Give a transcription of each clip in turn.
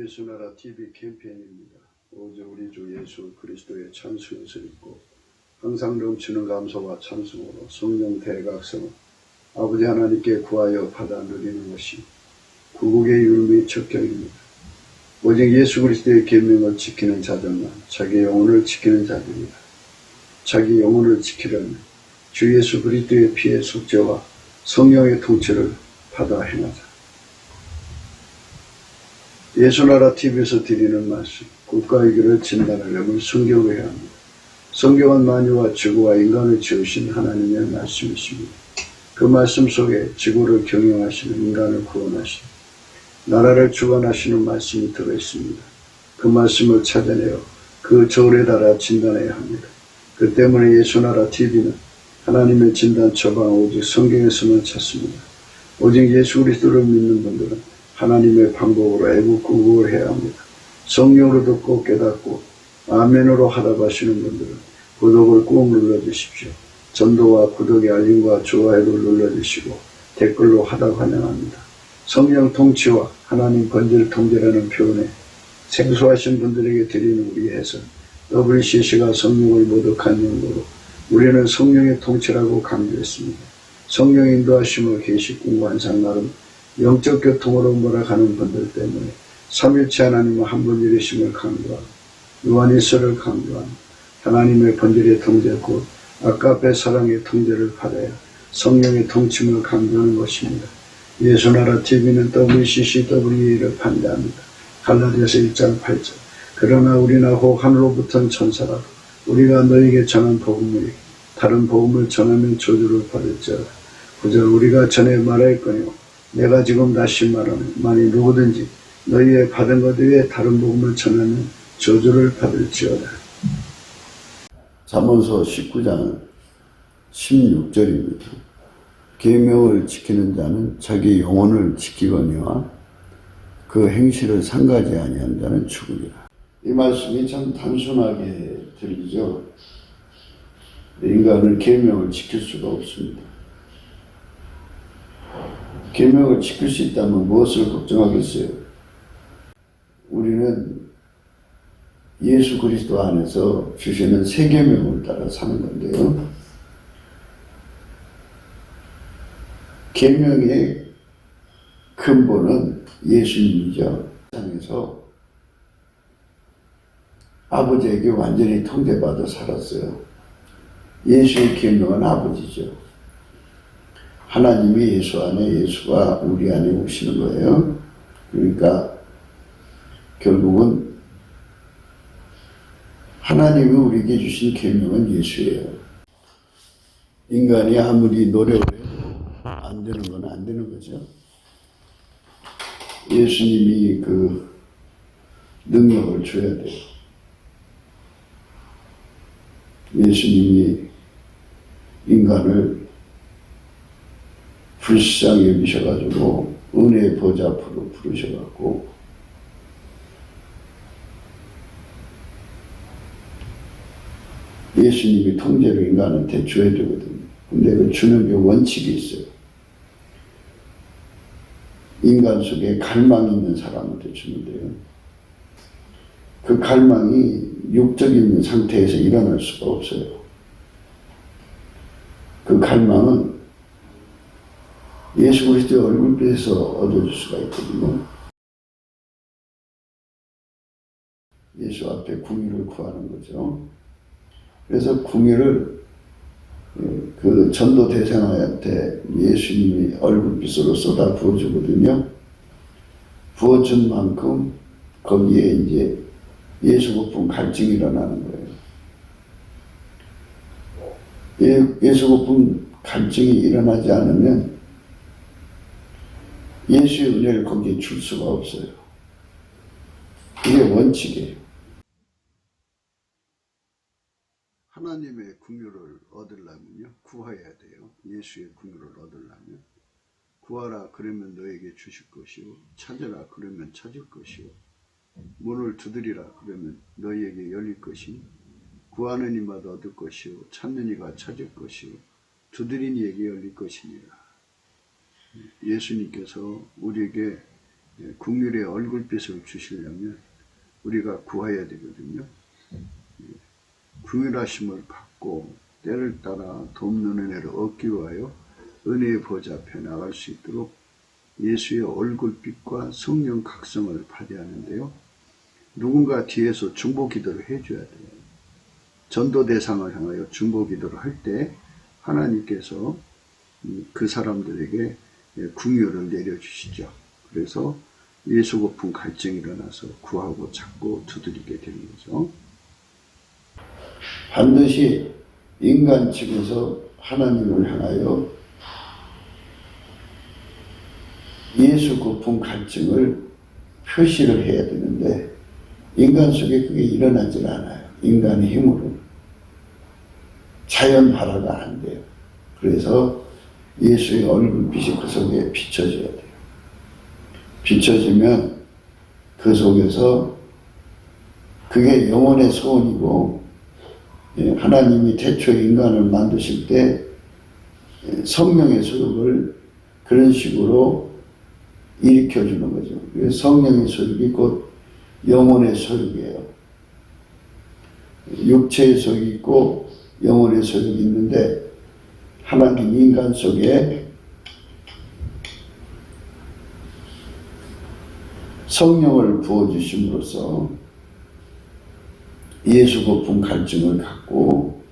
예수나라 TV 캠페인입니다. 오직 우리 주 예수 그리스도의 찬송에서 있고 항상 넘치는 감사와 찬송으로 성령 대각성을 아버지 하나님께 구하여 받아 누리는 것이 구국의 율무의 척경입니다. 오직 예수 그리스도의 계명을 지키는 자들만 자기 영혼을 지키는 자들이다. 자기 영혼을 지키려면 주 예수 그리스도의 피의 속죄와 성령의 통치를 받아 행하자. 예수나라 TV에서 드리는 말씀, 국가의 길을 진단하려면 성경을 해야 합니다. 성경은 만유와 지구와 인간을 지으신 하나님의 말씀이십니다. 그 말씀 속에 지구를 경영하시는 인간을 구원하시는 나라를 주관하시는 말씀이 들어있습니다. 그 말씀을 찾아내어 그 절에 따라 진단해야 합니다. 그 때문에 예수나라 TV는 하나님의 진단 처방 오직 성경에서만 찾습니다. 오직 예수 그리스도를 믿는 분들은 하나님의 방법으로 애국구국을 해야 합니다. 성령으로 듣고 깨닫고 아멘으로 하답하시는 분들은 구독을 꾹 눌러주십시오. 전도와 구독의 알림과 좋아요를 눌러주시고 댓글로 하답 환영합니다. 성령 통치와 하나님 번질 통제라는 표현에 생소하신 분들에게 드리는 우리 해설 WCC가 성령을 모독한 용도로 우리는 성령의 통치라고 강조했습니다. 성령 인도하심을 계시 공부한상 나름 영적 교통으로 몰아가는 분들 때문에 삼일체 하나님은 한 분 이르심을 강조하고 요한일서를 강조하고 하나님의 번질의 통제 곧 아까페 사랑의 통제를 받아야 성령의 통침을 강조하는 것입니다. 예수나라 TV는 WCCWE를 반대합니다. 갈라디아서 1장 8절 그러나 우리나 혹 하늘로부터는 천사라도 우리가 너에게 전한 복음을 다른 복음을 전하면 저주를 받을지어다. 9절 우리가 전에 말하였거니와 내가 지금 다시 말하는 만일 누구든지 너희의 받은 것 외에 다른 복음을 전하면 저주를 받을지어다. 잠언서 19장 16절입니다. 계명을 지키는 자는 자기 영혼을 지키거니와 그 행실을 상가지 아니한 자는 죽으리라. 이 말씀이 참 단순하게 들리죠. 인간은 계명을 지킬 수가 없습니다. 계명을 지킬 수 있다면 무엇을 걱정하겠어요? 우리는 예수 그리스도 안에서 주시는 새 계명을 따라 사는 건데요. 계명의 근본은 예수님이죠. 세상에서 아버지에게 완전히 통제받아 살았어요. 예수의 계명은 아버지죠. 하나님이 예수 안에 예수가 우리 안에 오시는 거예요. 그러니까 결국은 하나님이 우리에게 주신 계명은 예수예요. 인간이 아무리 노력을 해도 안 되는 건 안 되는 거죠. 예수님이 그 능력을 줘야 돼요. 예수님이 인간을 불쌍히 여기셔가지고 은혜의 보좌 앞으로 부르셔갖고 예수님이 통제를 인간한테 줘야 되거든요. 근데 그 주는 게 원칙이 있어요. 인간 속에 갈망이 있는 사람한테 주는데요. 그 갈망이 육적인 상태에서 일어날 수가 없어요. 그 갈망은 예수 그리스도의 얼굴빛에서 얻어줄 수가 있거든요. 예수 앞에 궁유를 구하는 거죠. 그래서 궁유를 그 전도 대상한테 예수님이 얼굴빛으로 쏟아 부어주거든요. 부어준 만큼 거기에 이제 예수 고픈 갈증이 일어나는 거예요. 예수 고픈 갈증이 일어나지 않으면 예수의 은혜를 거기에 줄 수가 없어요. 그게 원칙이에요. 하나님의 긍휼을 얻으려면요, 구해야 돼요. 예수의 긍휼을 얻으려면 구하라 그러면 너에게 주실 것이요, 찾으라 그러면 찾을 것이요, 문을 두드리라 그러면 너희에게 열릴 것이니 구하는 이마다 얻을 것이요, 찾는 이가 찾을 것이요, 두드린 이에게 열릴 것이니라. 예수님께서 우리에게 긍휼의 얼굴빛을 주시려면 우리가 구해야 되거든요. 긍휼하심을 받고 때를 따라 돕는 은혜를 얻기 위하여 은혜의 보좌 앞에 나갈 수 있도록 예수의 얼굴빛과 성령 각성을 받아야 하는데요. 누군가 뒤에서 중보 기도를 해줘야 돼요. 전도 대상을 향하여 중보 기도를 할 때 하나님께서 그 사람들에게 긍휼을 내려주시죠. 그래서 예수 고픈 갈증이 일어나서 구하고 찾고 두드리게 되는 거죠. 반드시 인간 측에서 하나님을 향하여 예수 고픈 갈증을 표시를 해야 되는데 인간 속에 그게 일어나질 않아요. 인간의 힘으로. 자연 발화가 안 돼요. 그래서 예수의 얼굴빛이 그 속에 비춰져야 돼요. 비춰지면 그 속에서 그게 영혼의 소원이고 하나님이 태초에 인간을 만드실 때 성령의 소욕을 그런 식으로 일으켜주는 거죠. 그래서 성령의 소욕이 곧 영혼의 소욕이에요. 육체의 소욕이 있고 영혼의 소욕이 있는데 하나님 인간 속에 성령을 부어주심으로써 예수 고픈 갈증을 갖고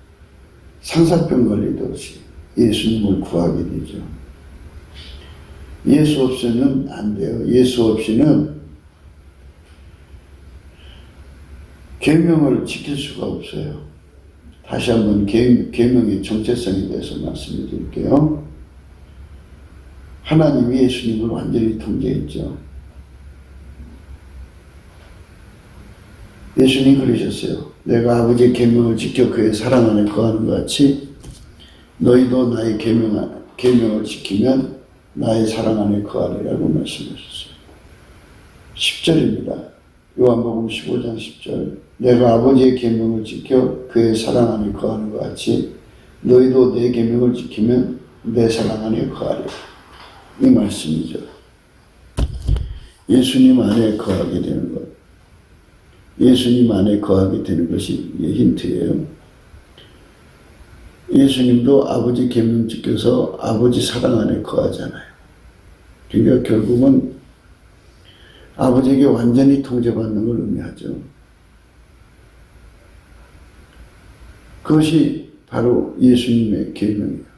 상사병 걸리듯이 예수님을 구하게 되죠. 예수 없이는 안 돼요. 예수 없이는 계명을 지킬 수가 없어요. 다시 한번 계명의 정체성에 대해서 말씀을 드릴게요. 하나님이 예수님을 완전히 통제했죠. 예수님 그러셨어요. 내가 아버지의 계명을 지켜 그의 사랑 안에 거하는 것 같이 너희도 나의 계명을 지키면 나의 사랑 안에 거하리라고 말씀하셨어요. 10절입니다. 요한복음 15장 10절. 내가 아버지의 계명을 지켜 그의 사랑 안에 거하는 것 같이 너희도 내 계명을 지키면 내 사랑 안에 거하리라. 이 말씀이죠. 예수님 안에 거하게 되는 것. 예수님 안에 거하게 되는 것이 힌트예요. 예수님도 아버지 계명 지켜서 아버지 사랑 안에 거하잖아요. 그러니까 결국은 아버지에게 완전히 통제받는 걸 의미하죠. 그것이 바로 예수님의 계명이에요.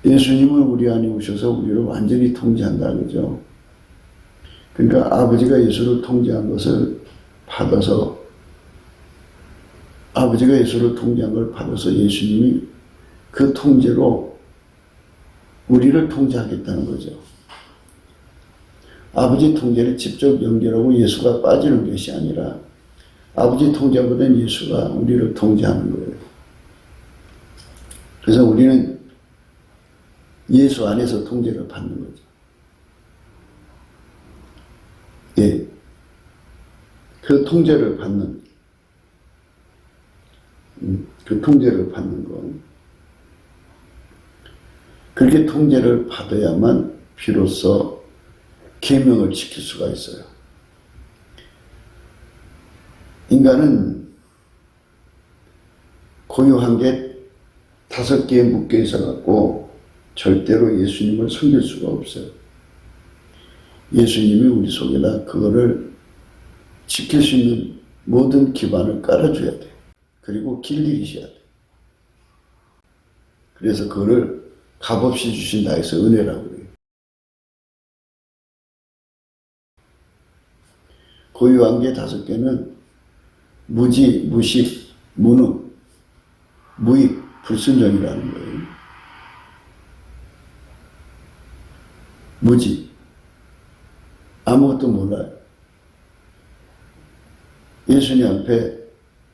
예수님은 우리 안에 오셔서 우리를 완전히 통제한다 그러죠. 그러니까 아버지가 예수를 통제한 것을 받아서 아버지가 예수를 통제한 걸 받아서 예수님이 그 통제로 우리를 통제하겠다는 거죠. 아버지 통제를 직접 연결하고 예수가 빠지는 것이 아니라 아버지 통제보다는 예수가 우리를 통제하는 거예요. 그래서 우리는 예수 안에서 통제를 받는 거죠. 예. 그 통제를 받는 건 그렇게 통제를 받아야만 비로소 계명을 지킬 수가 있어요. 인간은 고유한 게 5개에 묶여 있어 갖고 절대로 예수님을 섬길 수가 없어요. 예수님이 우리 속에다 그거를 지킬 수 있는 모든 기반을 깔아줘야 돼. 그리고 길들이셔야 돼. 그래서 그거를 값없이 주신다 해서 은혜라고 그래요. 고유한 게 5개는 무지, 무식, 무능, 무익, 불순종이라는 거예요. 무지. 아무것도 몰라요. 예수님 앞에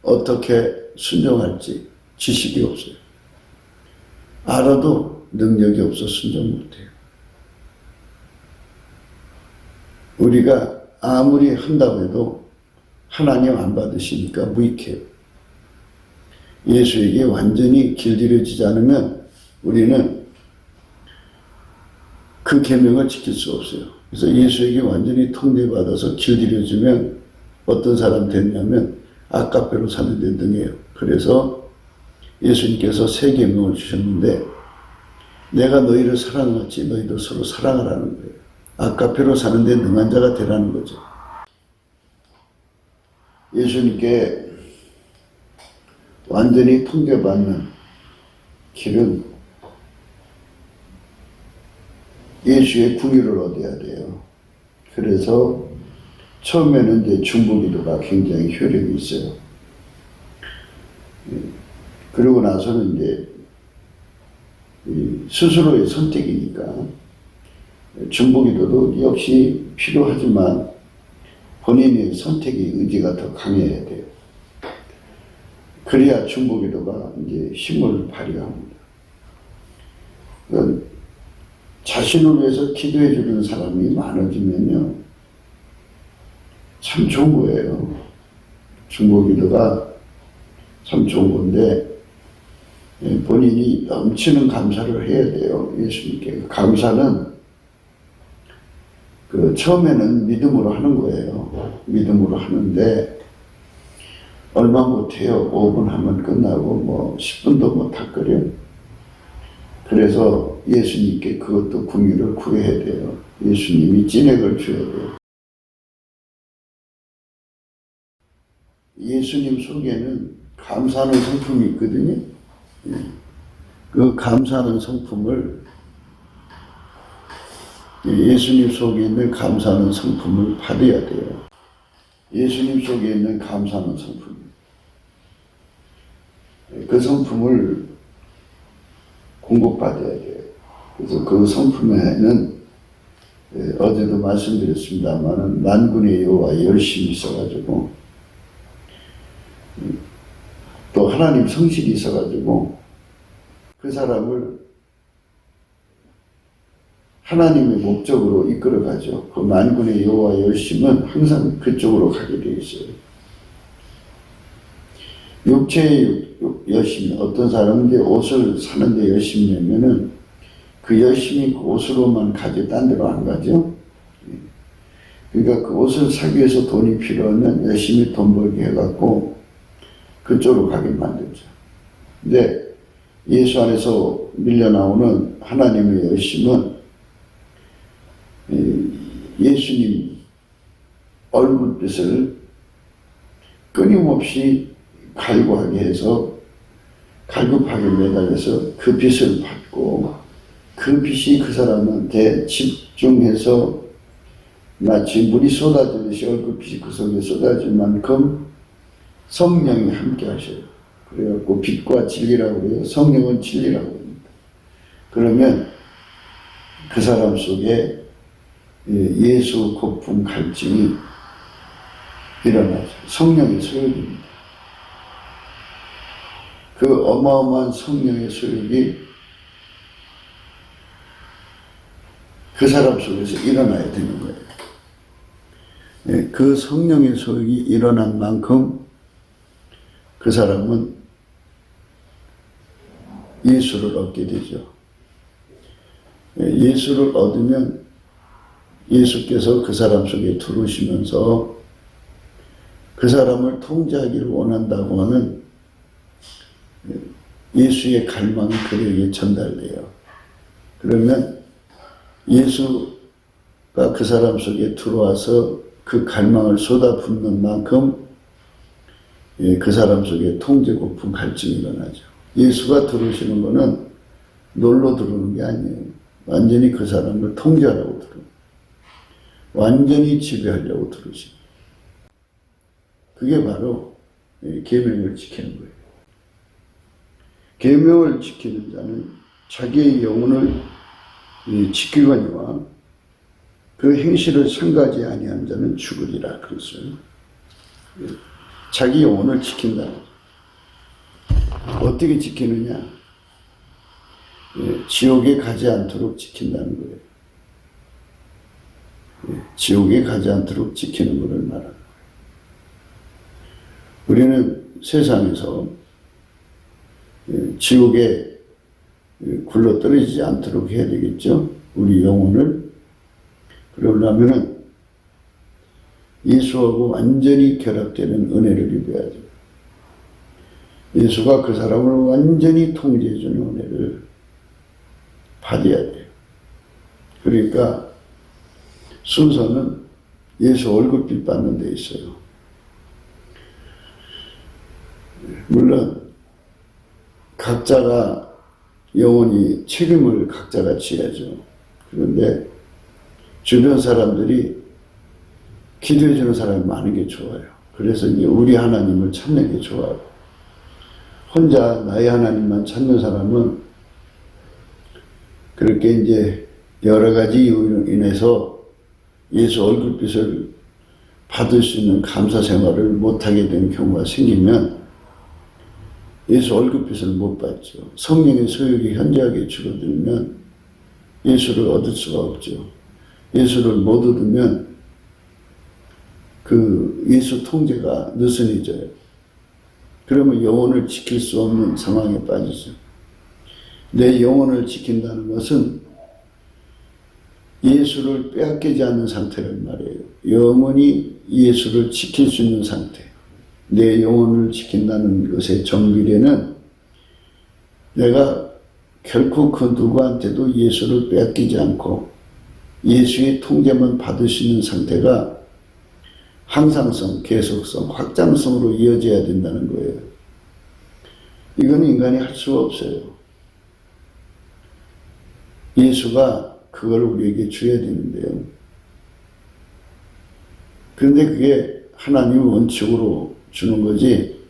어떻게 순종할지 지식이 없어요. 알아도 능력이 없어 순종 못해요. 우리가 아무리 한다고 해도 하나님 안 받으시니까 무익해요. 예수에게 완전히 길들여지지 않으면 우리는 그 계명을 지킬 수 없어요. 그래서 예수에게 완전히 통제받아서 길들여주면 어떤 사람 됐냐면 아까페로 사는 데 등이에요. 그래서 예수님께서 세 계명을 주셨는데 내가 너희를 사랑하지 너희도 서로 사랑하라는 거예요. 아까페로 사는 데 능한 자가 되라는 거죠. 예수님께 완전히 통제받는 길은 예수의 궁유를 얻어야 돼요. 그래서 처음에는 이제 중보기도가 굉장히 효력이 있어요. 그러고 나서는 이제 스스로의 선택이니까 중보기도도 역시 필요하지만 본인의 선택의 의지가 더 강해야 돼요. 그래야 중보기도가 이제 힘을 발휘합니다. 그러니까 자신을 위해서 기도해 주는 사람이 많아지면요, 참 좋은 거예요. 중보기도가 참 좋은 건데 본인이 넘치는 감사를 해야 돼요. 예수님께. 감사는 처음에는 믿음으로 하는 거예요. 믿음으로 하는데 얼마 못해요. 5분 하면 끝나고 뭐 10분도 못할거려. 그래서 예수님께 그것도 궁유를 구해야 돼요. 예수님이 진액을 줘야 돼요. 예수님 속에는 감사하는 성품이 있거든요. 그 감사하는 성품을, 예수님 속에 있는 감사하는 성품을 받아야 돼요. 예수님 속에 있는 감사하는 성품. 그 성품을 공급받아야 돼요. 그래서 그 성품에는 어제도 말씀드렸습니다만은 만군의 여호와 열심이 있어가지고 또 하나님 성실이 있어가지고 그 사람을 하나님의 목적으로 이끌어가죠. 그 만군의 여호와 열심은 항상 그쪽으로 가게 되어 있어요. 육체의 열심, 어떤 사람은 이제 옷을 사는데 열심히 내면은 그 열심히 그 옷으로만 가지 딴 데로 안 가죠. 그러니까 그 옷을 사기 위해서 돈이 필요하면 열심히 돈 벌게 해갖고 그쪽으로 가게 만들죠. 근데 예수 안에서 밀려나오는 하나님의 열심은 예수님 얼굴빛을 끊임없이 갈구하게 해서 갈급하게 매달려서 그 빛을 받고 그 빛이 그 사람한테 집중해서 마치 물이 쏟아지듯이 얼굴빛이 그 속에 쏟아질 만큼 성령이 함께 하셔요. 그래갖고 빛과 진리라고 해요. 성령은 진리라고 합니다. 그러면 그 사람 속에 예수 고품 갈증이 일어나죠. 성령의 소욕입니다. 그 어마어마한 성령의 소욕이 그 사람 속에서 일어나야 되는 거예요. 그 성령의 소욕이 일어난 만큼 그 사람은 예수를 얻게 되죠. 예수를 얻으면 예수께서 그 사람 속에 들어오시면서 그 사람을 통제하기를 원한다고 하는 예수의 갈망이 그에게 전달돼요. 그러면 예수가 그 사람 속에 들어와서 그 갈망을 쏟아붓는 만큼 그 사람 속에 통제 고품 갈증이 일어나죠. 예수가 들어오시는 거는 놀러 들어오는 게 아니에요. 완전히 그 사람을 통제하려고 들어오는, 완전히 지배하려고 들어오시는, 그게 바로 계명을 지키는 거예요. 계명을 지키는 자는 자기의 영혼을 지키거니와 그 행실을 상가지 아니한 자는 죽으리라 그랬어요. 자기 영혼을 지킨다. 어떻게 지키느냐? 지옥에 가지 않도록 지킨다는 거예요. 지옥에 가지 않도록 지키는 것을 말하는 거예요. 우리는 세상에서 지옥에 굴러 떨어지지 않도록 해야 되겠죠. 우리 영혼을. 그러려면은 예수하고 완전히 결합되는 은혜를 입어야 돼요. 예수가 그 사람을 완전히 통제해주는 은혜를 받아야 돼요. 그러니까 순서는 예수 얼굴빛 받는 데 있어요. 물론 각자가 영원히 책임을 각자가 지야죠. 그런데 주변 사람들이 기도해 주는 사람이 많은 게 좋아요. 그래서 이제 우리 하나님을 찾는 게 좋아요. 혼자 나의 하나님만 찾는 사람은 그렇게 이제 여러 가지 이유로 인해서 예수 얼굴빛을 받을 수 있는 감사 생활을 못하게 되는 경우가 생기면 예수 얼굴빛을 못 받죠. 성령의 소욕이 현저하게 줄어들면 예수를 얻을 수가 없죠. 예수를 못 얻으면 그 예수 통제가 느슨해져요. 그러면 영혼을 지킬 수 없는 상황에 빠지죠. 내 영혼을 지킨다는 것은 예수를 빼앗기지 않는 상태란 말이에요. 영원히 예수를 지킬 수 있는 상태. 내 영혼을 지킨다는 것의 정비례는 내가 결코 그 누구한테도 예수를 빼앗기지 않고 예수의 통제만 받을 수 있는 상태가 항상성, 계속성, 확장성으로 이어져야 된다는 거예요. 이건 인간이 할 수가 없어요. 예수가 그걸 우리에게 줘야 되는데요. 그런데 그게 하나님의 원칙으로 주는 거지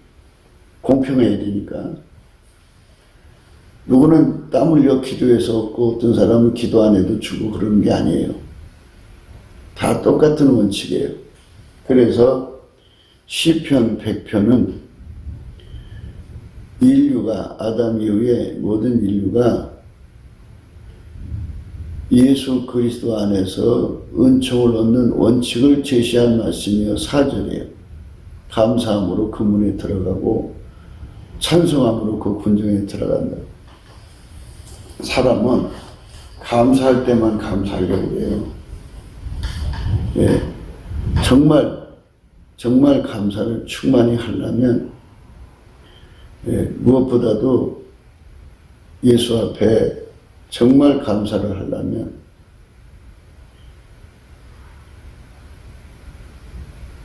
공평해야 되니까. 누구는 땀 흘려 기도해서 얻고 어떤 사람은 기도 안 해도 주고 그러는 게 아니에요. 다 똑같은 원칙이에요. 그래서 시편 100편은 인류가 아담 이후에 모든 인류가 예수 그리스도 안에서 은총을 얻는 원칙을 제시한 말씀이요 4절이에요. 감사함으로 그 문에 들어가고 찬송함으로 그 군중에 들어간다. 사람은 감사할 때만 감사하려고 해요. 예, 정말 감사를 충만히 하려면 무엇보다도 예수 앞에 정말 감사를 하려면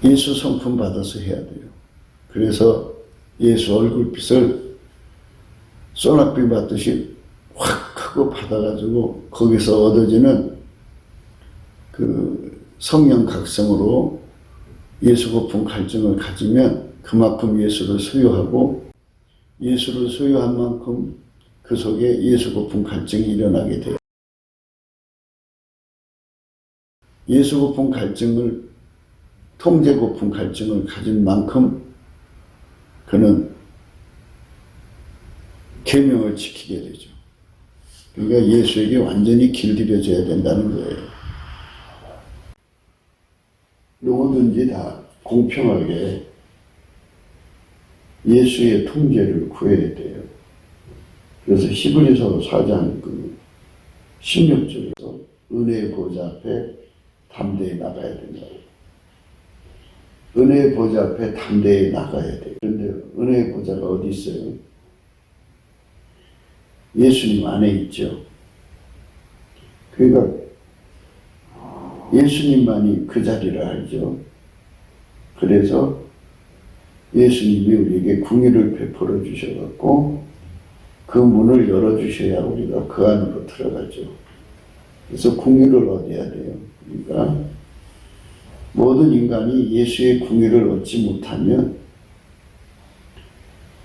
예수 성품 받아서 해야 돼요. 그래서 예수 얼굴빛을 소낙비 받듯이 확 크고 받아가지고 거기서 얻어지는 그 성령 각성으로 예수 고품 갈증을 가지면 그만큼 예수를 소유하고 예수를 소유한 만큼 그 속에 예수 고품 갈증이 일어나게 돼요. 예수 고품 갈증을 통제 고품 갈증을 가진 만큼 그는 계명을 지키게 되죠. 그러니까 예수에게 완전히 길들여져야 된다는 거예요. 누구든지 다 공평하게 예수의 통제를 구해야 돼요. 그래서 히브리서 4장 16절에서 은혜의 보좌 앞에 담대히 나가야 된다고. 은혜의 보좌 앞에 담대히 나가야 돼요. 그런데 은혜의 보좌가 어디 있어요? 예수님 안에 있죠. 그러니까 예수님만이 그 자리를 알죠. 그래서 예수님이 우리에게 궁유를 베풀어 주셔갖고 그 문을 열어주셔야 우리가 그 안으로 들어가죠. 그래서 궁유를 얻어야 돼요. 그러니까 모든 인간이 예수의 궁유를 얻지 못하면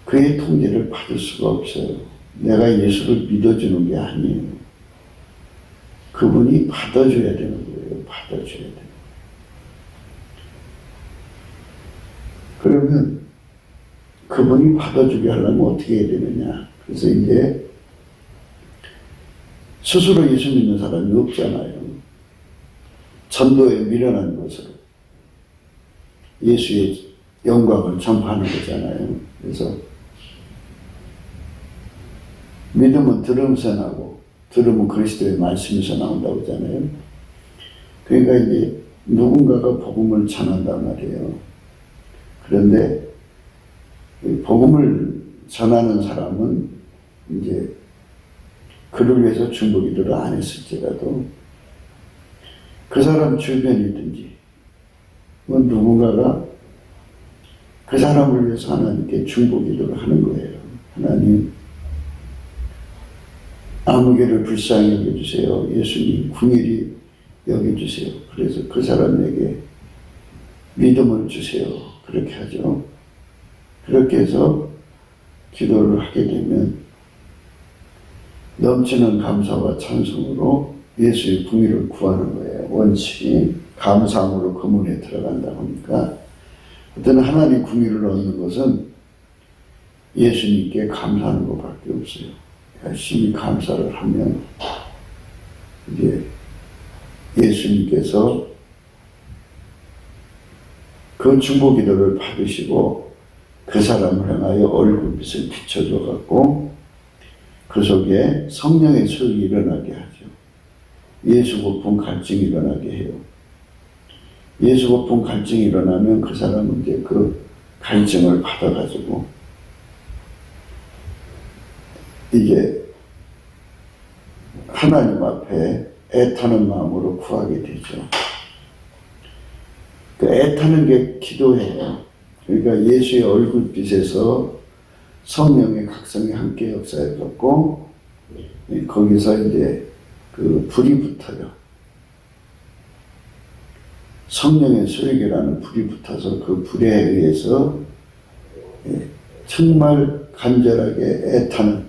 그의 통제를 받을 수가 없어요. 내가 예수를 믿어주는 게 아니에요. 그분이 받아줘야 되는 거예요. 받아줘야 돼요. 그러면 그분이 받아주게 하려면 어떻게 해야 되느냐. 그래서 이제 스스로 예수 믿는 사람이 없잖아요. 전도에 미련한 것으로 예수의 영광을 전파하는 거잖아요. 그래서 믿음은 들음에서 나고 들음은 그리스도의 말씀에서 나온다고 하잖아요. 그러니까 이제 누군가가 복음을 전한단 말이에요. 그런데 복음을 전하는 사람은 이제 그를 위해서 중보기도를 안 했을지라도 그 사람 주변이든지 뭐 누군가가 그 사람을 위해서 하나님께 중보기도를 하는 거예요. 하나님, 아무개를 불쌍히 여겨주세요. 예수님 궁일이 여겨주세요. 그래서 그 사람에게 믿음을 주세요. 그렇게 하죠. 그렇게 해서 기도를 하게 되면 넘치는 감사와 찬송으로 예수의 궁일을 구하는 거예요. 원칙이 감사함으로 그 문에 들어간다 하니까 어떤 하나님 궁일을 얻는 것은 예수님께 감사하는 것밖에 없어요. 열심히 감사를 하면 이제 예수님께서 그 중보기도를 받으시고 그 사람을 향하여 얼굴빛을 비춰줘 갖고 그 속에 성령의 소욕이 일어나게 하죠. 예수 고픈 갈증이 일어나게 해요. 예수 고픈 갈증이 일어나면 그 사람은 이제 그 갈증을 받아가지고 이게 하나님 앞에 애타는 마음으로 구하게 되죠. 그 애타는 게 기도예요. 그러니까 예수의 얼굴빛에서 성령의 각성이 함께 역사해졌고 거기서 이제 그 불이 붙어요. 성령의 소욕이라는 불이 붙어서 그 불에 의해서 정말 간절하게 애타는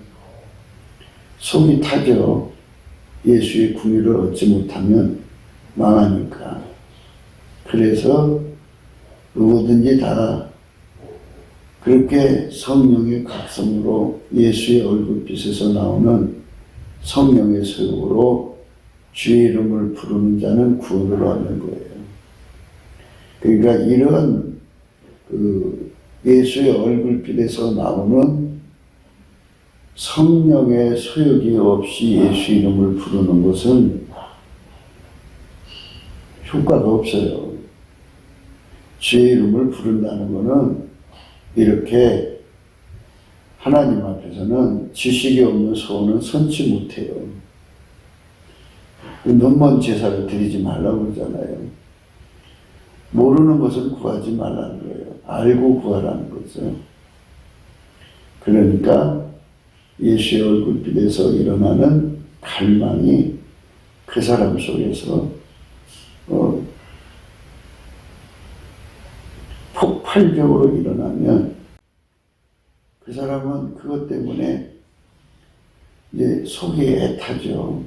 속이 타죠. 예수의 궁유를 얻지 못하면 망하니까. 그래서 누구든지 다 그렇게 성령의 각성으로 예수의 얼굴빛에서 나오는 성령의 소욕으로 주의 이름을 부르는 자는 구원을 얻는 거예요. 그러니까 이런 그 예수의 얼굴빛에서 나오는 성령의 소욕이 없이 예수 이름을 부르는 것은 효과가 없어요. 주의 이름을 부른다는 것은 이렇게 하나님 앞에서는 지식이 없는 소원은 선치 못해요. 눈먼 제사를 드리지 말라고 그러잖아요. 모르는 것을 구하지 말라는 거예요. 알고 구하라는 거죠. 그러니까 예수의 얼굴빛에서 일어나는 갈망이 그 사람 속에서 폭발적으로 일어나면 그 사람은 그것 때문에 이제 속이 애타죠.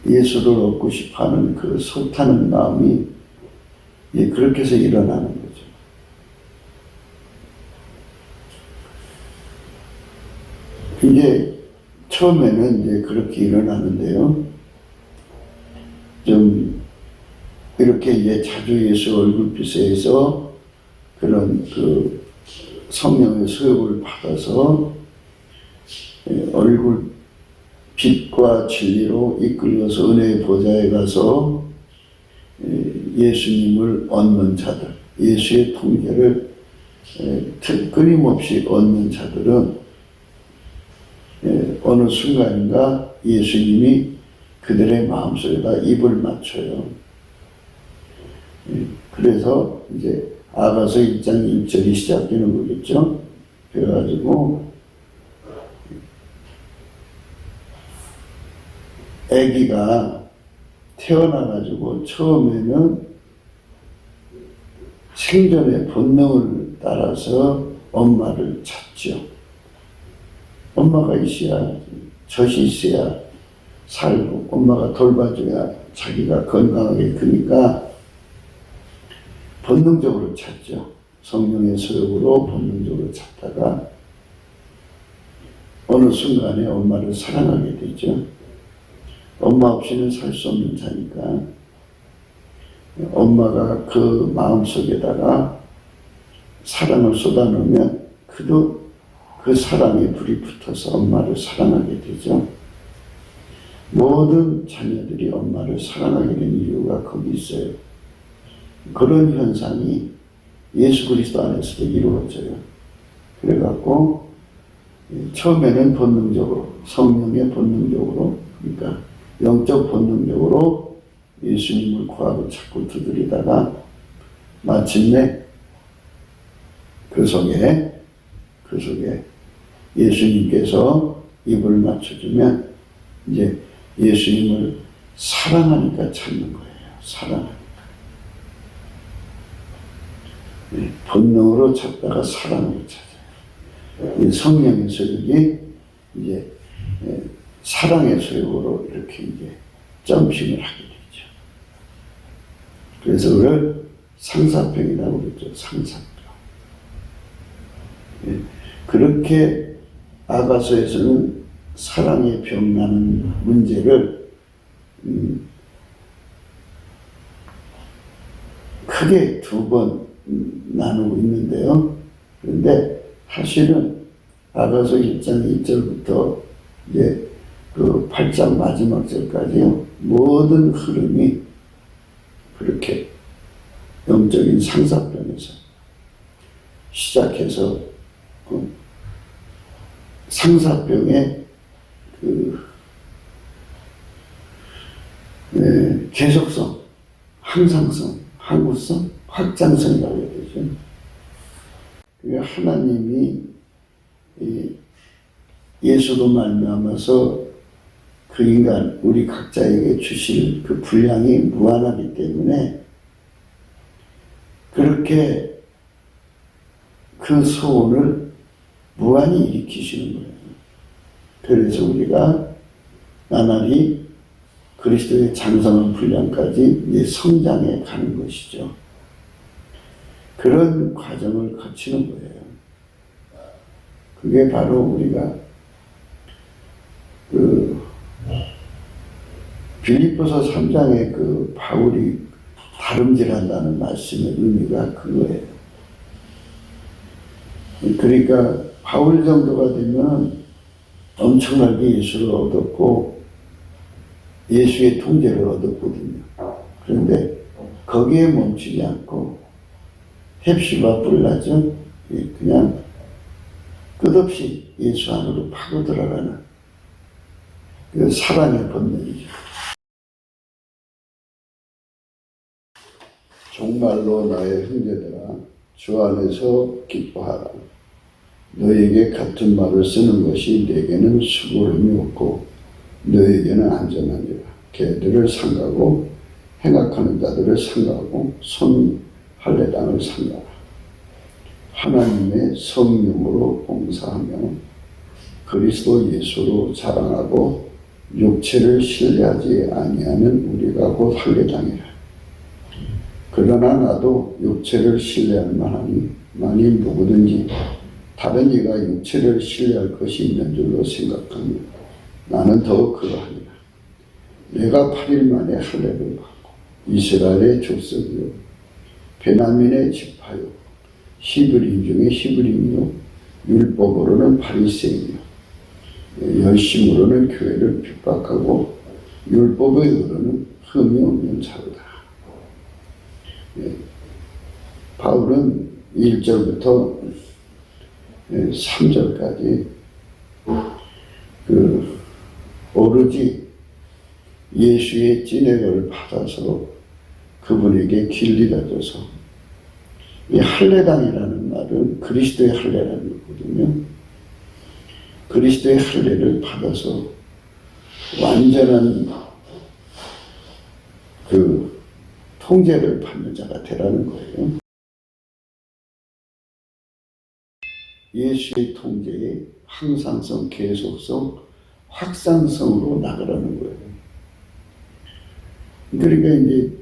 예수를 얻고 싶어하는 그 속타는 마음이 그렇게 해서 일어나는 거죠. 이제 처음에는 이제 그렇게 일어나는데요. 좀 이렇게 이제 자주 예수 얼굴빛에서 그런 그 성령의 소욕을 받아서 얼굴 빛과 진리로 이끌려서 은혜의 보좌에 가서 예수님을 얻는 자들, 예수의 통제를 끊임없이 얻는 자들은 어느 순간인가 예수님이 그들의 마음속에다 입을 맞춰요. 그래서 이제 아가서 1장 1절이 시작되는 거겠죠. 그래가지고 아기가 태어나가지고 처음에는 생존의 본능을 따라서 엄마를 찾죠. 엄마가 있어야, 젖이 있어야 살고, 엄마가 돌봐줘야 자기가 건강하게 크니까 본능적으로 찾죠. 성령의 소욕으로 본능적으로 찾다가 어느 순간에 엄마를 사랑하게 되죠. 엄마 없이는 살 수 없는 자니까 엄마가 그 마음속에다가 사랑을 쏟아놓으면 그도 그 사랑에 불이 붙어서 엄마를 사랑하게 되죠. 모든 자녀들이 엄마를 사랑하게 된 이유가 거기 있어요. 그런 현상이 예수 그리스도 안에서도 이루어져요. 그래갖고 처음에는 본능적으로, 성령의 본능적으로, 그러니까 영적 본능적으로 예수님을 구하고 찾고 두드리다가 마침내 그 속에 예수님께서 입을 맞춰주면 이제 예수님을 사랑하니까 찾는 거예요. 사랑하니까. 본능으로 찾다가 사랑으로 찾아요. 성령의 소욕이 이제 사랑의 소욕으로 이렇게 이제 점핑을 하게 되죠. 그래서 그걸 상사병이라고 그러죠. 상사병. 그렇게 아가서에서는 사랑의 병나는 문제를 크게 두 번 나누고 있는데요. 그런데 사실은 아가서 1장 1절부터 이제 그 8장 마지막 절까지요. 모든 흐름이 그렇게 영적인 상사병에서 시작해서 상사병의 계속성, 항상성, 항구성, 확장성이라고 해야 되죠. 그러니까 하나님이 예수로 말미암아서 그 인간, 우리 각자에게 주실 그 분량이 무한하기 때문에 그렇게 그 소원을 무한히 일으키시는 거예요. 그래서 우리가 나날이 그리스도의 장성한 분량까지 이제 성장해 가는 것이죠. 그런 과정을 거치는 거예요. 그게 바로 우리가 빌립보서 3장의 그 바울이 다름질한다는 말씀의 의미가 그거예요. 그러니까 바울 정도가 되면 엄청나게 예수를 얻었고 예수의 통제를 얻었거든요. 그런데 거기에 멈추지 않고 헵시바 뿔나죠. 그냥 끝없이 예수 안으로 파고 들어가는 그 사랑의 본능이죠. 정말로 나의 형제들아 주 안에서 기뻐하라. 너에게 같은 말을 쓰는 것이 내게는 수고름이 없고 너에게는 안전하니라. 개들을 상가고 행악하는 자들을 상가하고 손 할례당을 상가하라. 하나님의 성령으로 봉사하며 그리스도 예수로 자랑하고 육체를 신뢰하지 아니하는 우리가 곧 할례당이라. 그러나 나도 육체를 신뢰할 만하니 만일 누구든지 다른 이가 육체를 신뢰할 것이 있는 줄로 생각하면 나는 더 그러하니라. 내가 8일 만에 할례를 받고 이스라엘의 족속이요 베냐민의 지파요 히브리인 중에 히브리인이요 율법으로는 바리새인이요 열심으로는 교회를 핍박하고 율법의 의로는 흠이 없는 자로다. 바울은 1절부터 3절까지 오로지 예수의 진액을 받아서 그분에게 길리가져서 이 할례당이라는 말은 그리스도의 할례라는 거거든요. 그리스도의 할례를 받아서 완전한 그 통제를 받는 자가 되라는 거예요. 예수의 통제의 항상성, 계속성, 확산성으로 나가라는 거예요. 그러니까 이제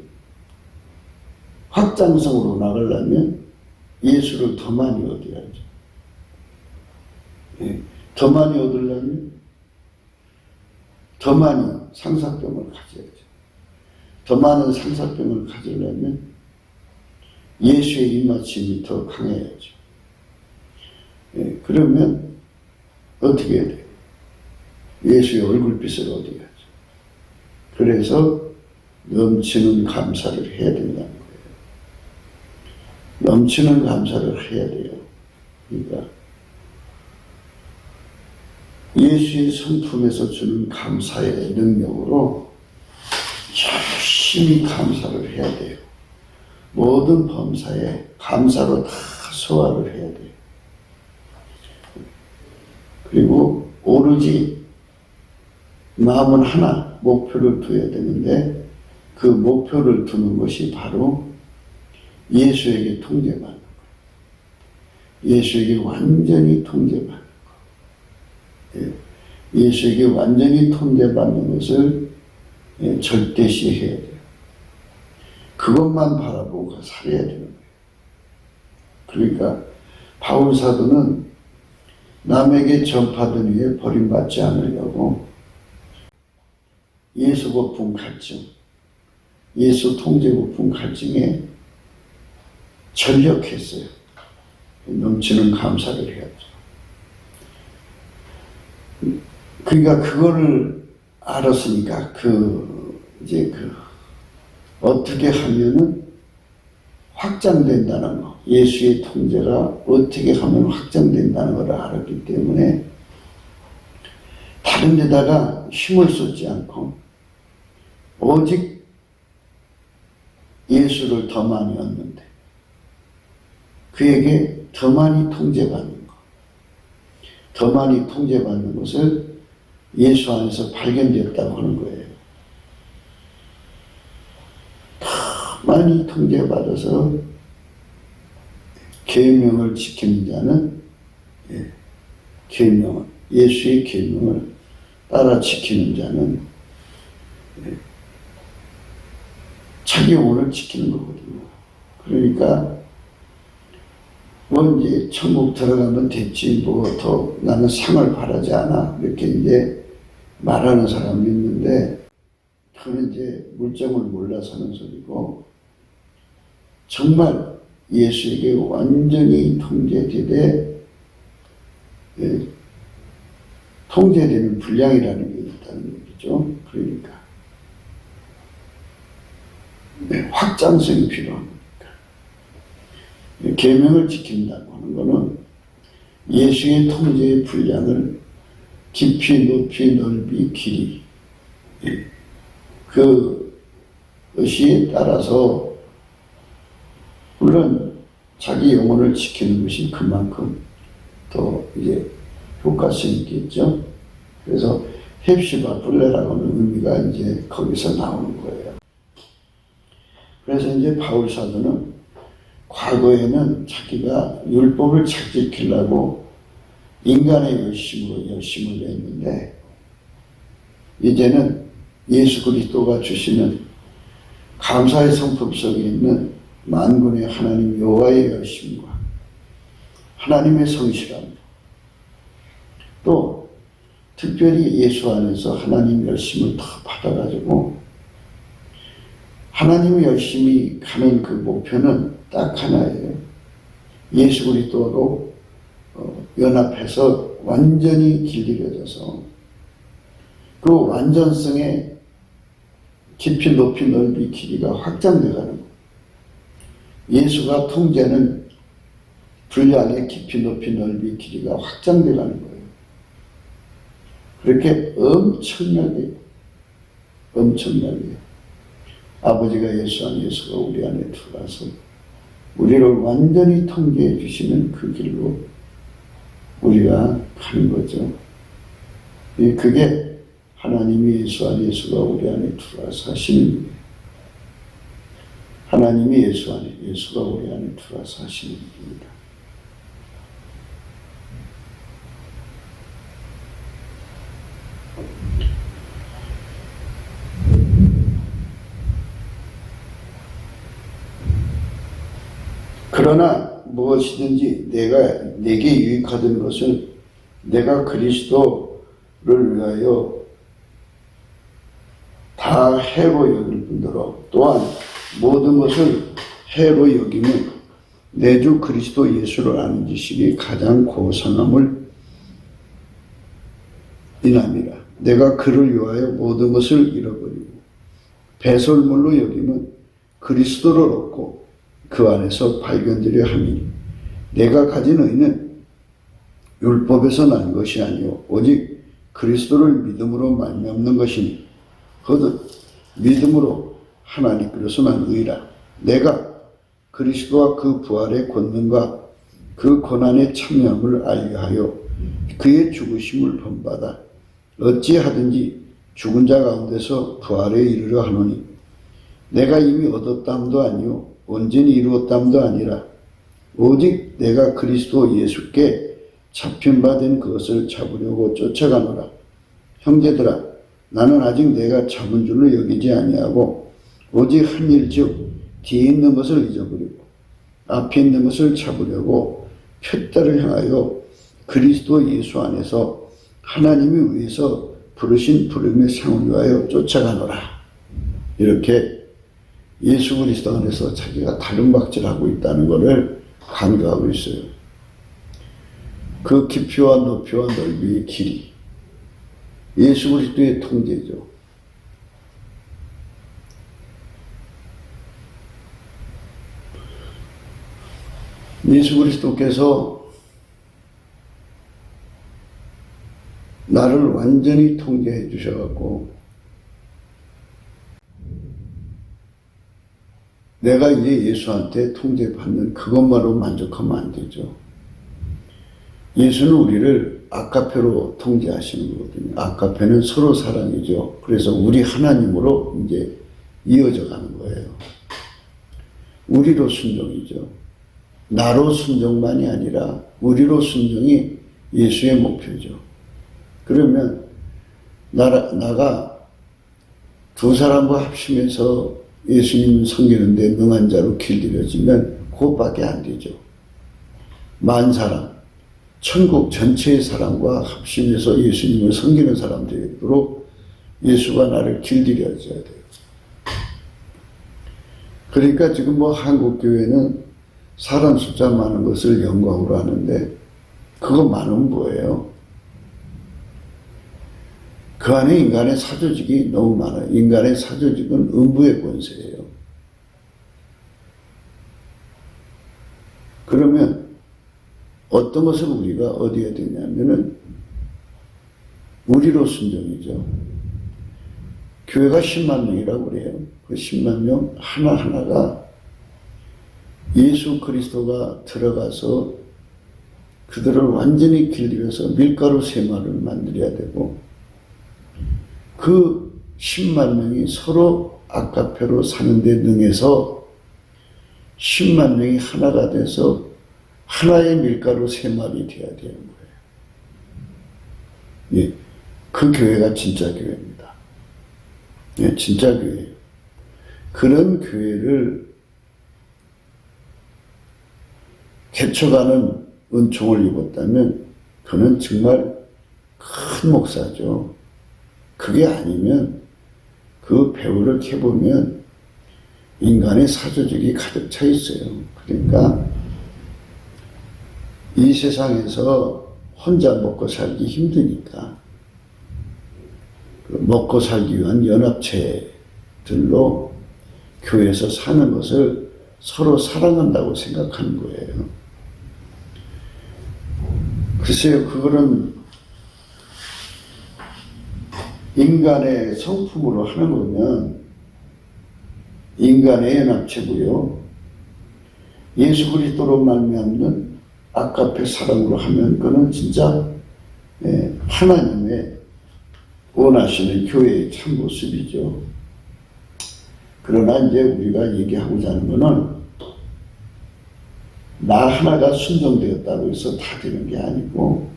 확장성으로 나가려면 예수를 더 많이 얻어야죠. 더 많이 얻으려면 더 많이 상사병을 가져야죠. 더 많은 상사병을 가지려면 예수의 입맞춤이 더 강해야죠. 그러면 어떻게 해야 돼요? 예수의 얼굴빛을 얻어야죠. 그래서 넘치는 감사를 해야 된다는 거예요. 넘치는 감사를 해야 돼요. 그러니까 예수의 성품에서 주는 감사의 능력으로 열심히 감사를 해야 돼요. 모든 범사에 감사로 다 소화를 해야 돼요. 그리고 오로지 마음은 하나 목표를 둬야 되는데 그 목표를 두는 것이 바로 예수에게 통제받는 거예요. 예수에게 완전히 통제받는 거예요. 예수에게 완전히 통제받는 것을 절대시해야 돼요. 그것만 바라보고 살아야 되는 거예요. 그러니까 바울 사도는 남에게 전파된 후에 버림받지 않으려고 예수 고품 갈증, 예수 통제 고품 갈증에 전력했어요. 넘치는 감사를 해야죠. 그러니까 그거를 알았으니까 어떻게 하면은 확장된다는 거, 예수의 통제가 어떻게 하면 확장된다는 걸 알았기 때문에 다른 데다가 힘을 쏟지 않고 오직 예수를 더 많이 얻는데 그에게 더 많이 통제받는 거, 더 많이 통제받는 것을 예수 안에서 발견됐다고 하는 거예요. 더 많이 통제받아서 계명을 지키는 자는 계명을, 예수의 계명을 따라 지키는 자는 자기 영혼을 지키는 거거든요. 그러니까 이제 천국 들어가면 됐지 더 나는 상을 바라지 않아 이렇게 이제 말하는 사람이 있는데 그건 이제 물정을 몰라서 하는 소리고 정말 예수에게 완전히 통제되되 통제되는 분량이라는 게 있다는 얘기죠. 그러니까 확장성이 필요합니다. 계명을 지킨다고 하는 것은 예수의 통제의 분량을 깊이, 높이, 넓이, 길이 그것이 따라서 물론 자기 영혼을 지키는 것이 그만큼 더 이제 효과성이 있겠죠. 그래서 헵시바 불레라고 하는 의미가 이제 거기서 나오는 거예요. 그래서 이제 바울 사도는 과거에는 자기가 율법을 잘 지키려고 인간의 열심으로 열심을 냈는데 이제는 예수 그리스도가 주시는 감사의 성품 속에 있는 만군의 하나님 여호와의 열심과 하나님의 성실함 또 특별히 예수 안에서 하나님 열심을 더 받아가지고 하나님의 열심히 가는 그 목표는 딱 하나예요. 예수 그리스도하고 연합해서 완전히 길들여져서 그 완전성의 깊이 높이 넓이 길이가 확장되어 가는 거예요. 예수가 통제는 분량의 깊이 높이 넓이 길이가 확장되어 가는 거예요. 그렇게 엄청나게 아버지가 예수 안에 예수가 우리 안에 들어와서 우리를 완전히 통제해 주시는 그 길로 우리가 가는 거죠. 그게 하나님이 예수 안에 예수가 우리 안에 들어와서 하시는 일이에요. 하나님이 예수 안에 예수가 우리 안에 들어와서 하시는 일입니다. 그러나 무엇이든지 내게 유익하던 것을 내가 그리스도를 위하여 다 해로 여길 뿐더러 또한 모든 것을 해로 여기면 내 주 그리스도 예수를 아는 지식이 가장 고상함을 인함이라. 내가 그를 위하여 모든 것을 잃어버리고 배설물로 여김은 그리스도를 얻고 그 안에서 발견되려 함이니 내가 가진 의는 율법에서 난 것이 아니요 오직 그리스도를 믿음으로 말미암는 것이니 거듭 믿음으로 하나님께로서 난 의라. 내가 그리스도와 그 부활의 권능과 그 고난의 참여함을 알려하여 그의 죽으심을 본받아 어찌하든지 죽은 자 가운데서 부활에 이르려 하노니 내가 이미 얻었담도 아니요 온전히 이루었담도 아니라 오직 내가 그리스도 예수께 잡힌 바 된 그것을 잡으려고 쫓아가노라. 형제들아 나는 아직 내가 잡은 줄로 여기지 아니하고 오직 한 일즉 뒤에 있는 것을 잊어버리고 앞에 있는 것을 잡으려고 푯다를 향하여 그리스도 예수 안에서 하나님이 위해서 부르신 부름의 상을 위하여 쫓아가노라. 이렇게 예수 그리스도 안에서 자기가 다름박질하고 있다는 것을 강조하고 있어요. 그 깊이와 높이와 넓이의 길이 예수 그리스도의 통제죠. 예수 그리스도께서 나를 완전히 통제해 주셔갖고 내가 이제 예수한테 통제받는 그것만으로 만족하면 안 되죠. 예수는 우리를 아가페로 통제하시는 거거든요. 아가페는 서로 사랑이죠. 그래서 우리 하나님으로 이제 이어져 가는 거예요. 우리로 순종이죠. 나로 순종만이 아니라 우리로 순종이 예수의 목표죠. 그러면 나가 두 사람과 합심해서 예수님을 섬기는데 능한 자로 길들여지면 그것밖에 안 되죠. 만 사람, 천국 전체의 사람과 합심해서 예수님을 섬기는 사람들도록 예수가 나를 길들여줘야 돼요. 그러니까 지금 한국교회는 사람 숫자 많은 것을 영광으로 하는데 그거 많으면 뭐예요? 그 안에 인간의 사조직이 너무 많아요. 인간의 사조직은 음부의 권세예요. 그러면 어떤 것을 우리가 얻어야 되냐면은 우리로 순종이죠. 교회가 10만 명이라고 그래요. 그 10만 명 하나하나가 예수 그리스도가 들어가서 그들을 완전히 길들여서 밀가루 세마를 만들어야 되고 그 10만 명이 서로 아가페로 사는 데 능해서 10만 명이 하나가 돼서 하나의 밀가루 세마리 되어야 되는 거예요. 예, 그 교회가 진짜 교회입니다. 예, 진짜 교회예요. 그런 교회를 개척하는 은총을 입었다면 그는 정말 큰 목사죠. 그게 아니면 그 배후를 캐보면 인간의 사조직이 가득 차 있어요. 그러니까 이 세상에서 혼자 먹고 살기 힘드니까 먹고 살기 위한 연합체들로 교회에서 사는 것을 서로 사랑한다고 생각하는 거예요. 글쎄요, 그거는 인간의 성품으로 하는 거면 인간의 연합체고요. 예수 그리스도로 말미암는 아가페 사랑으로 하면 그는 진짜 하나님의 원하시는 교회의 참모습이죠. 그러나 이제 우리가 얘기하고자 하는 거는 나 하나가 순종되었다고 해서 다 되는 게 아니고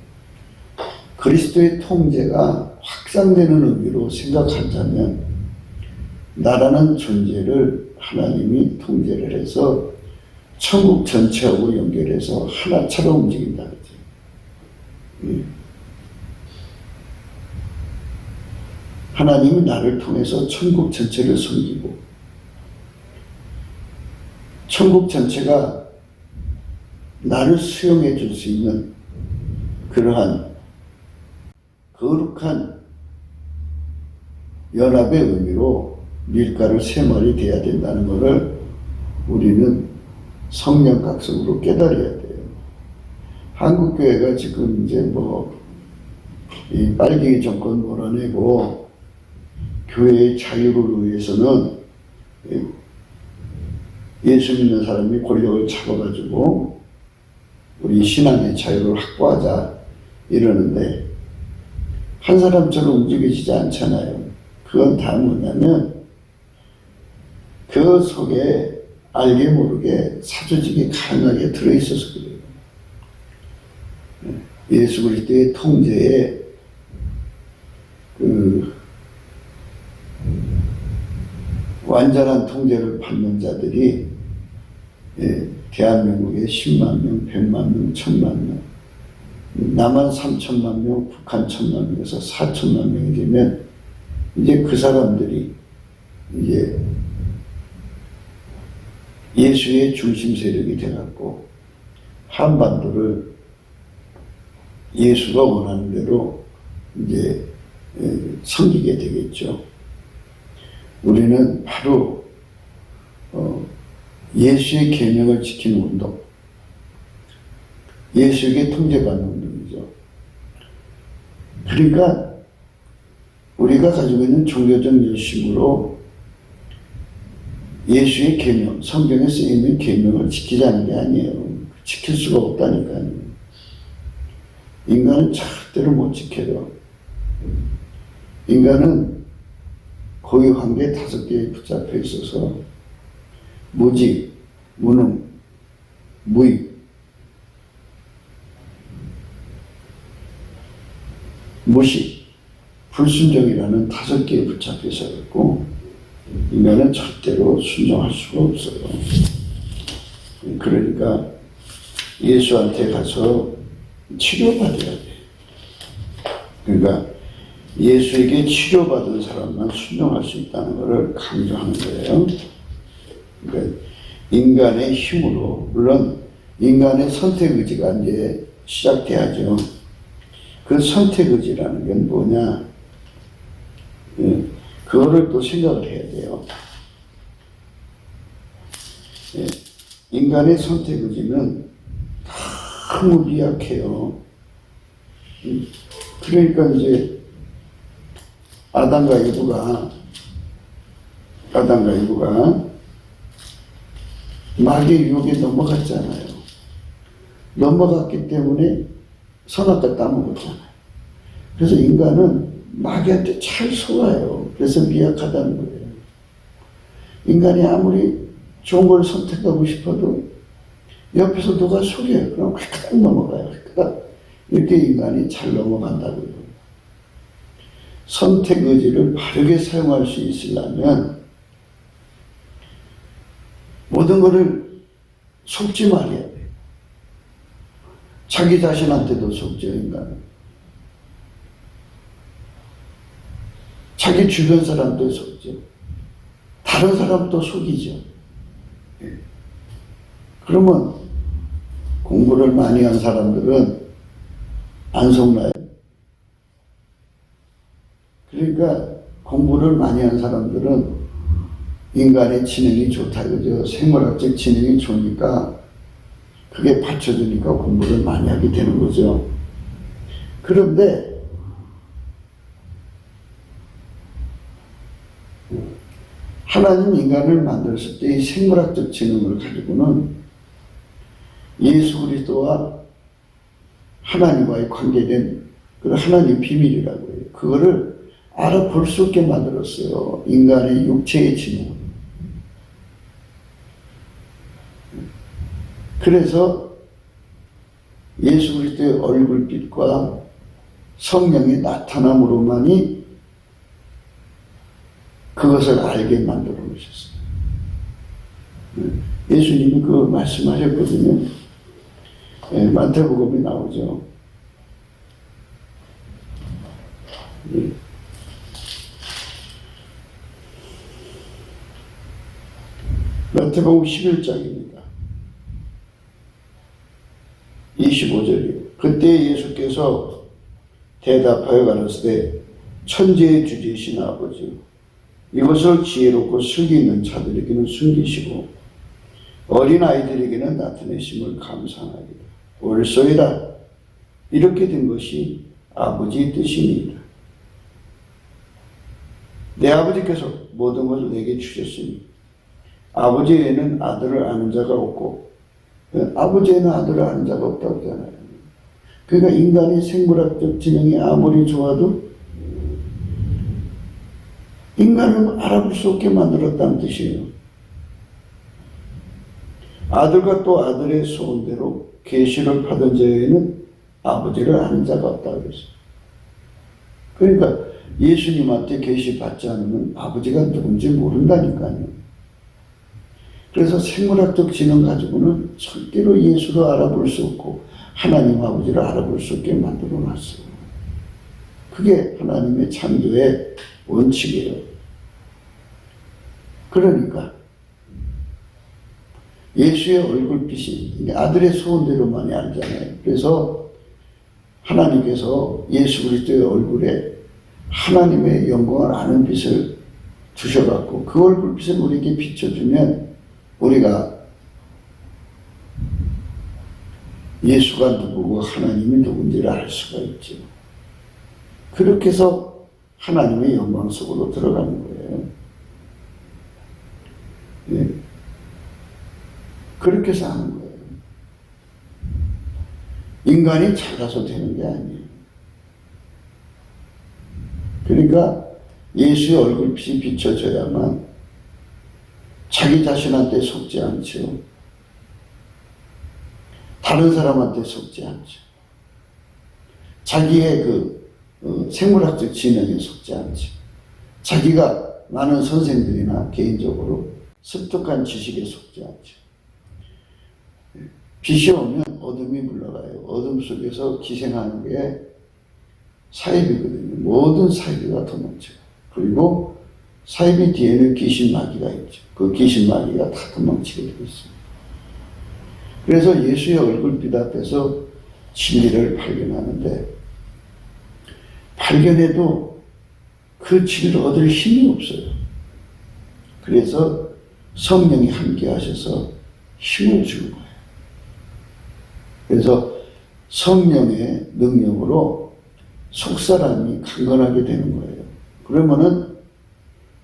그리스도의 통제가 확산되는 의미로 생각한다면 나라는 존재를 하나님이 통제를 해서 천국 전체하고 연결해서 하나처럼 움직인다 그러죠. 하나님이 나를 통해서 천국 전체를 섬기고 천국 전체가 나를 수용해 줄 수 있는 그러한 거룩한 연합의 의미로 밀가루 3마리 돼야 된다는 것을 우리는 성령 각성으로 깨달아야 돼요. 한국교회가 지금 이제 이 빨갱이 정권 몰아내고 교회의 자유를 위해서는 예수 믿는 사람이 권력을 잡아가지고 우리 신앙의 자유를 확보하자 이러는데 한 사람처럼 움직여지지 않잖아요. 그건 다 뭐냐면 그 속에 알게 모르게 사조직이 강하게 들어있어서 그래요. 예수 그리스도의 통제에 완전한 통제를 받는 자들이 대한민국에 10만 명, 100만 명, 1000만 명, 남한 3천만 명, 북한 1000만 명에서 4천만 명이 되면 이제 그 사람들이 이제 예수의 중심 세력이 되갖고 한반도를 예수가 원하는 대로 이제 섬기게 되겠죠. 우리는 바로 예수의 계명을 지키는 운동, 예수에게 통제받는 운동이죠. 그러니까 우리가 가지고 있는 종교적 열심으로 예수의 계명, 성경에 쓰여있는 계명을 지키자는 게 아니에요. 지킬 수가 없다니까요. 인간은 절대로 못 지켜요. 인간은 고유 관계 5개에 붙잡혀 있어서 무직, 무능, 무익, 무식, 불순종이라는 5개에 붙잡혀 있어갖고 인간은 절대로 순종할 수가 없어요. 그러니까 예수한테 가서 치료받아야 돼. 그러니까 예수에게 치료받은 사람만 순종할 수 있다는 것을 강조하는 거예요. 그러니까 인간의 힘으로, 물론 인간의 선택의지가 이제 시작돼야죠. 그 선택의지라는 건 뭐냐? 그거를 또 생각을 해야 돼요. 인간의 선택의지는 너무 미약해요. 그러니까 이제 아담과 이브가 마귀의 유혹에 넘어갔잖아요. 넘어갔기 때문에 선악과 따먹었잖아요. 그래서 인간은 마귀한테 잘 속아요. 그래서 미약하다는 거예요. 인간이 아무리 좋은 걸 선택하고 싶어도 옆에서 누가 속여요. 그럼 휙 넘어가요. 이렇게 인간이 잘 넘어간다고요. 선택의지를 바르게 사용할 수 있으려면 모든 것을 속지 말아야 돼요. 자기 자신한테도 속죠, 인간은. 자기 주변 사람도 속죠. 다른 사람도 속이죠. 그러면 공부를 많이 한 사람들은 안 속나요? 그러니까 공부를 많이 한 사람들은 인간의 지능이 좋다, 그죠? 생물학적 지능이 좋으니까 그게 받쳐주니까 공부를 많이 하게 되는 거죠. 그런데 하나님 인간을 만들었을 때 이 생물학적 지능을 가지고는 예수 그리스도와 하나님과의 관계된 그 하나님 비밀이라고 해요. 그거를 알아볼 수 없게 만들었어요. 인간의 육체의 지능을. 그래서 예수 그리스도의 얼굴빛과 성령의 나타남으로만이 그것을 알게 만들어 놓으셨어요. 예수님이 그 말씀하셨거든요. 마태복음이 나오죠. 마태복음 11장입니다. 25절이요. 그때 예수께서 대답하여 가라사대 천지의 주지이신 아버지 이것을 지혜롭고 슬기 있는 자들에게는 숨기시고 어린 아이들에게는 나타내심을 감사하리라. 옳소이다. 이렇게 된 것이 아버지의 뜻입니다. 내 아버지께서 모든 것을 내게 주셨으니 아버지에는 아들을 아는 자가 없고 아버지에는 아들을 아는 자가 없다고 하잖아요. 그러니까 인간의 생물학적 지능이 아무리 좋아도 인간을 알아볼 수 없게 만들었다는 뜻이에요. 아들과 또 아들의 소원대로 계시를 받은 자에는 아버지를 아는 자가 없다고 그랬어요. 그러니까 예수님한테 계시 받지 않으면 아버지가 누군지 모른다니까요. 그래서 생물학적 지능 가지고는 절대로 예수를 알아볼 수 없고 하나님 아버지를 알아볼 수 없게 만들어 놨어요. 그게 하나님의 창조의 원칙이에요. 그러니까 예수의 얼굴빛이 아들의 소원대로만이 알잖아요. 그래서 하나님께서 예수 그리스도의 얼굴에 하나님의 영광을 아는 빛을 주셔갖고 그 얼굴빛을 우리에게 비춰주면 우리가 예수가 누구고 하나님이 누군지를 알 수가 있죠. 그렇게 해서 하나님의 영광 속으로 들어가는 거예요. 예. 그렇게 해서 하는 거예요. 인간이 작아서 되는 게 아니에요. 그러니까 예수의 얼굴빛이 비춰져야만 자기 자신한테 속지 않죠. 다른 사람한테 속지 않죠. 자기의 생물학적 지능에 속지 않죠. 자기가 많은 선생들이나 개인적으로 습득한 지식에 속지 않죠. 빛이 오면 어둠이 물러가요. 어둠 속에서 기생하는 게 사이비거든요. 모든 사이비가 도망쳐요. 그리고 사이비 뒤에는 귀신마귀가 있죠. 그 귀신마귀가 다 도망치게 되고 있습니다. 그래서 예수의 얼굴빛 앞에서 진리를 발견하는데 발견해도 그 진리를 얻을 힘이 없어요. 그래서 성령이 함께 하셔서 힘을 주는 거예요. 그래서 성령의 능력으로 속사람이 강건하게 되는 거예요. 그러면은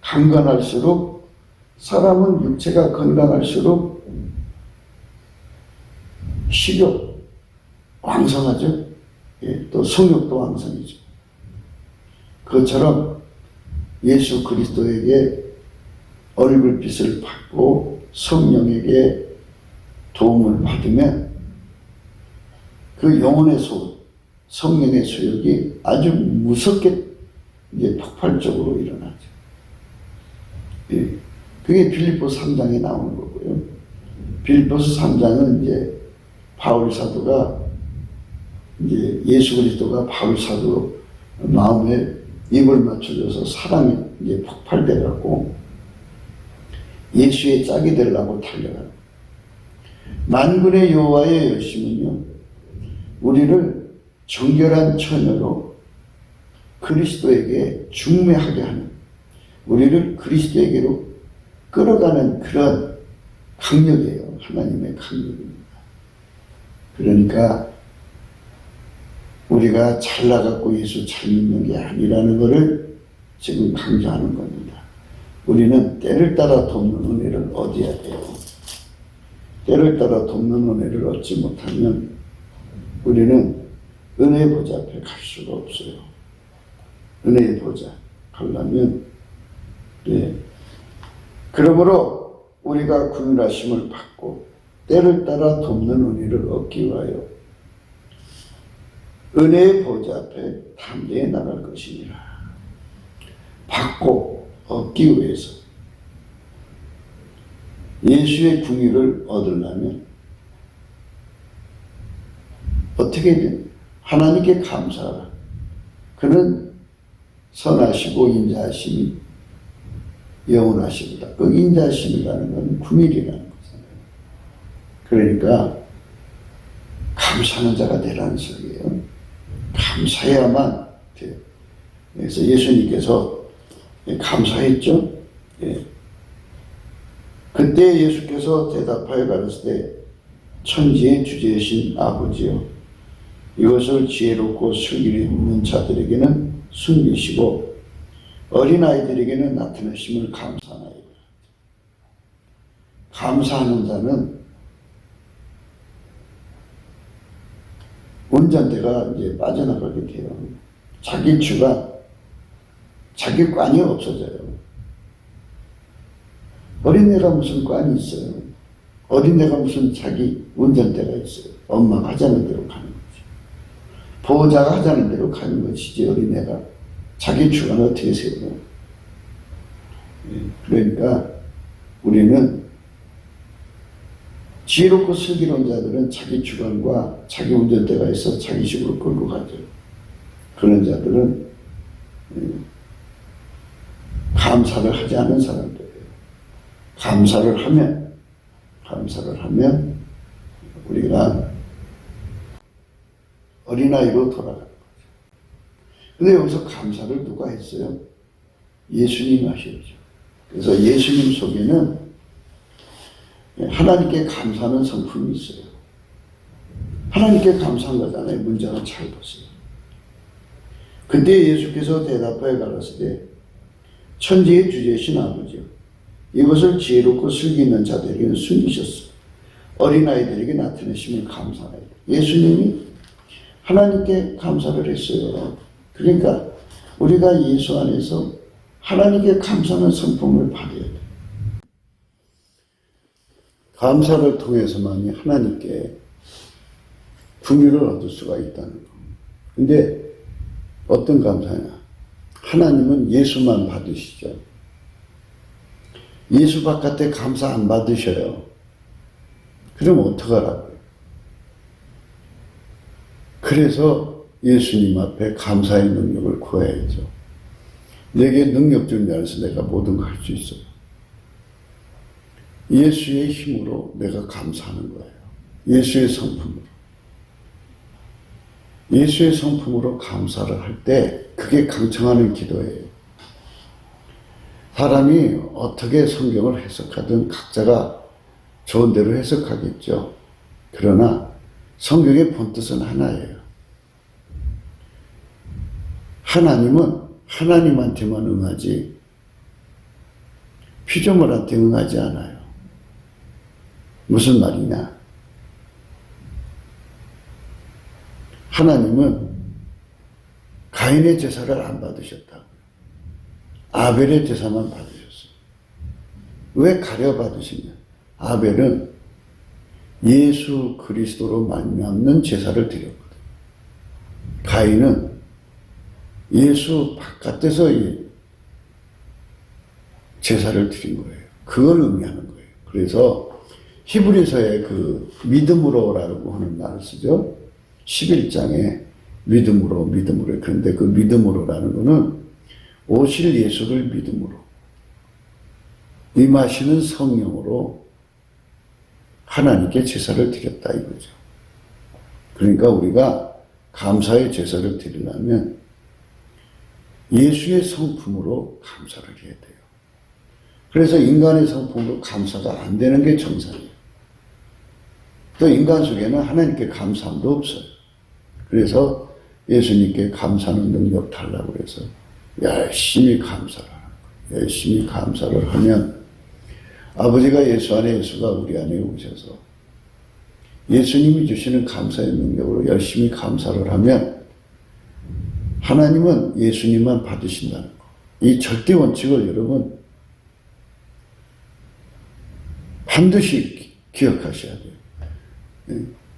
강건할수록 사람은 육체가 건강할수록 식욕 왕성하죠. 예, 또 성욕도 왕성이죠. 그것처럼 예수 그리스도에게 얼굴빛을 받고 성령에게 도움을 받으면 그 영혼의 성령의 수욕이 아주 무섭게 이제 폭발적으로 일어나죠. 예, 그게 빌립보서 3장에 나오는 거고요. 빌립보서 3장은 이제 바울 사도가 이제 예수 그리스도가 바울 사도 마음에 입을 맞춰줘서 사랑이 이제 폭발돼 갖고 예수의 짝이 되려고 달려가요. 만군의 여호와의 열심은요, 우리를 정결한 처녀로 그리스도에게 중매하게 하는, 우리를 그리스도에게로 끌어가는 그런 강력이에요. 하나님의 강력입니다. 그러니까 우리가 잘나갖고 예수 잘 믿는 게 아니라는 것을 지금 강조하는 겁니다. 우리는 때를 따라 돕는 은혜를 얻어야 돼요. 때를 따라 돕는 은혜를 얻지 못하면 우리는 은혜의 보좌 앞에 갈 수가 없어요. 은혜의 보좌 가려면, 네. 그러므로 우리가 구원하심을 받고 때를 따라 돕는 은혜를 얻기 위하여 은혜의 보좌 앞에 담대히 나갈 것이니라. 받고 얻기 위해서 예수의 궁유를 얻으려면 어떻게든 하나님께 감사하라. 그는 선하시고 인자하심이 영원하시보다. 그 인자하심이라는 건 궁일이라는 거잖아요. 그러니까 감사하는 자가 되라는 소리예요. 감사해야만 돼요. 그래서 예수님께서 감사했죠. 예. 그때 예수께서 대답하여 가라사대 천지의 주제이신 아버지여, 이것을 지혜롭고 슬기를 있는 자들에게는 숨기시고 어린아이들에게는 나타내심을 감사하나이다. 감사하는 자는 운전대가 이제 빠져나가게 돼요. 자기 주가, 자기 관이 없어져요. 어린애가 무슨 관이 있어요? 어린애가 무슨 자기 운전대가 있어요? 엄마가 하자는 대로 가는 거죠. 보호자가 하자는 대로 가는 것이지, 어린애가 자기 주관을 어떻게 세워요? 그러니까 우리는 지혜롭고 슬기로운 자들은 자기 주관과 자기 운전대가 있어 자기 식으로 끌고 가죠. 그런 자들은 감사를 하지 않는 사람들이에요. 감사를 하면 우리가 어린아이로 돌아가는 거죠. 근데 여기서 감사를 누가 했어요? 예수님 하셨죠. 그래서 예수님 속에는 하나님께 감사하는 성품이 있어요. 하나님께 감사한 거잖아요. 문장을 잘 보세요. 그때 예수께서 대답하여 가라사대 천지의 주제이신 아버지여, 이것을 지혜롭고 슬기 있는 자들에게는 숨기셨어. 어린아이들에게 나타내심을 감사하나이다. 예수님이 하나님께 감사를 했어요. 그러니까 우리가 예수 안에서 하나님께 감사하는 성품을 받아야 돼요. 감사를 통해서만이 하나님께 긍휼을 얻을 수가 있다는 거. 근데 어떤 감사냐? 하나님은 예수만 받으시죠. 예수 바깥에 감사 안 받으셔요. 그럼 어떡하라고요? 그래서 예수님 앞에 감사의 능력을 구해야죠. 내게 능력 준 자에서 내가 모든 걸 할 수 있어요. 예수의 힘으로 내가 감사하는 거예요. 예수의 성품으로. 예수의 성품으로 감사를 할 때 그게 강청하는 기도예요. 사람이 어떻게 성경을 해석하든 각자가 좋은 대로 해석하겠죠. 그러나 성경의 본뜻은 하나예요. 하나님은 하나님한테만 응하지 피조물한테 응하지 않아요. 무슨 말이냐? 하나님은 가인의 제사를 안 받으셨다고요. 아벨의 제사만 받으셨어요. 왜 가려 받으시냐? 아벨은 예수 그리스도로 말미암는 제사를 드렸거든요. 가인은 예수 바깥에서 제사를 드린 거예요. 그걸 의미하는 거예요. 그래서 히브리서에 그 믿음으로라고 하는 말을 쓰죠. 11장에 믿음으로. 그런데 그 믿음으로라는 거는 오실 예수를 믿음으로 임하시는 성령으로 하나님께 제사를 드렸다 이거죠. 그러니까 우리가 감사의 제사를 드리려면 예수의 성품으로 감사를 해야 돼요. 그래서 인간의 성품으로 감사가 안 되는 게 정상이에요. 또 인간 속에는 하나님께 감사함도 없어요. 그래서 예수님께 감사하는 능력 달라고 그래서 열심히 감사를 하는 거예요. 열심히 감사를 하면 아버지가 예수 안에, 예수가 우리 안에 오셔서 예수님이 주시는 감사의 능력으로 열심히 감사를 하면 하나님은 예수님만 받으신다는 거. 이 절대 원칙을 여러분 반드시 기억하셔야 돼요.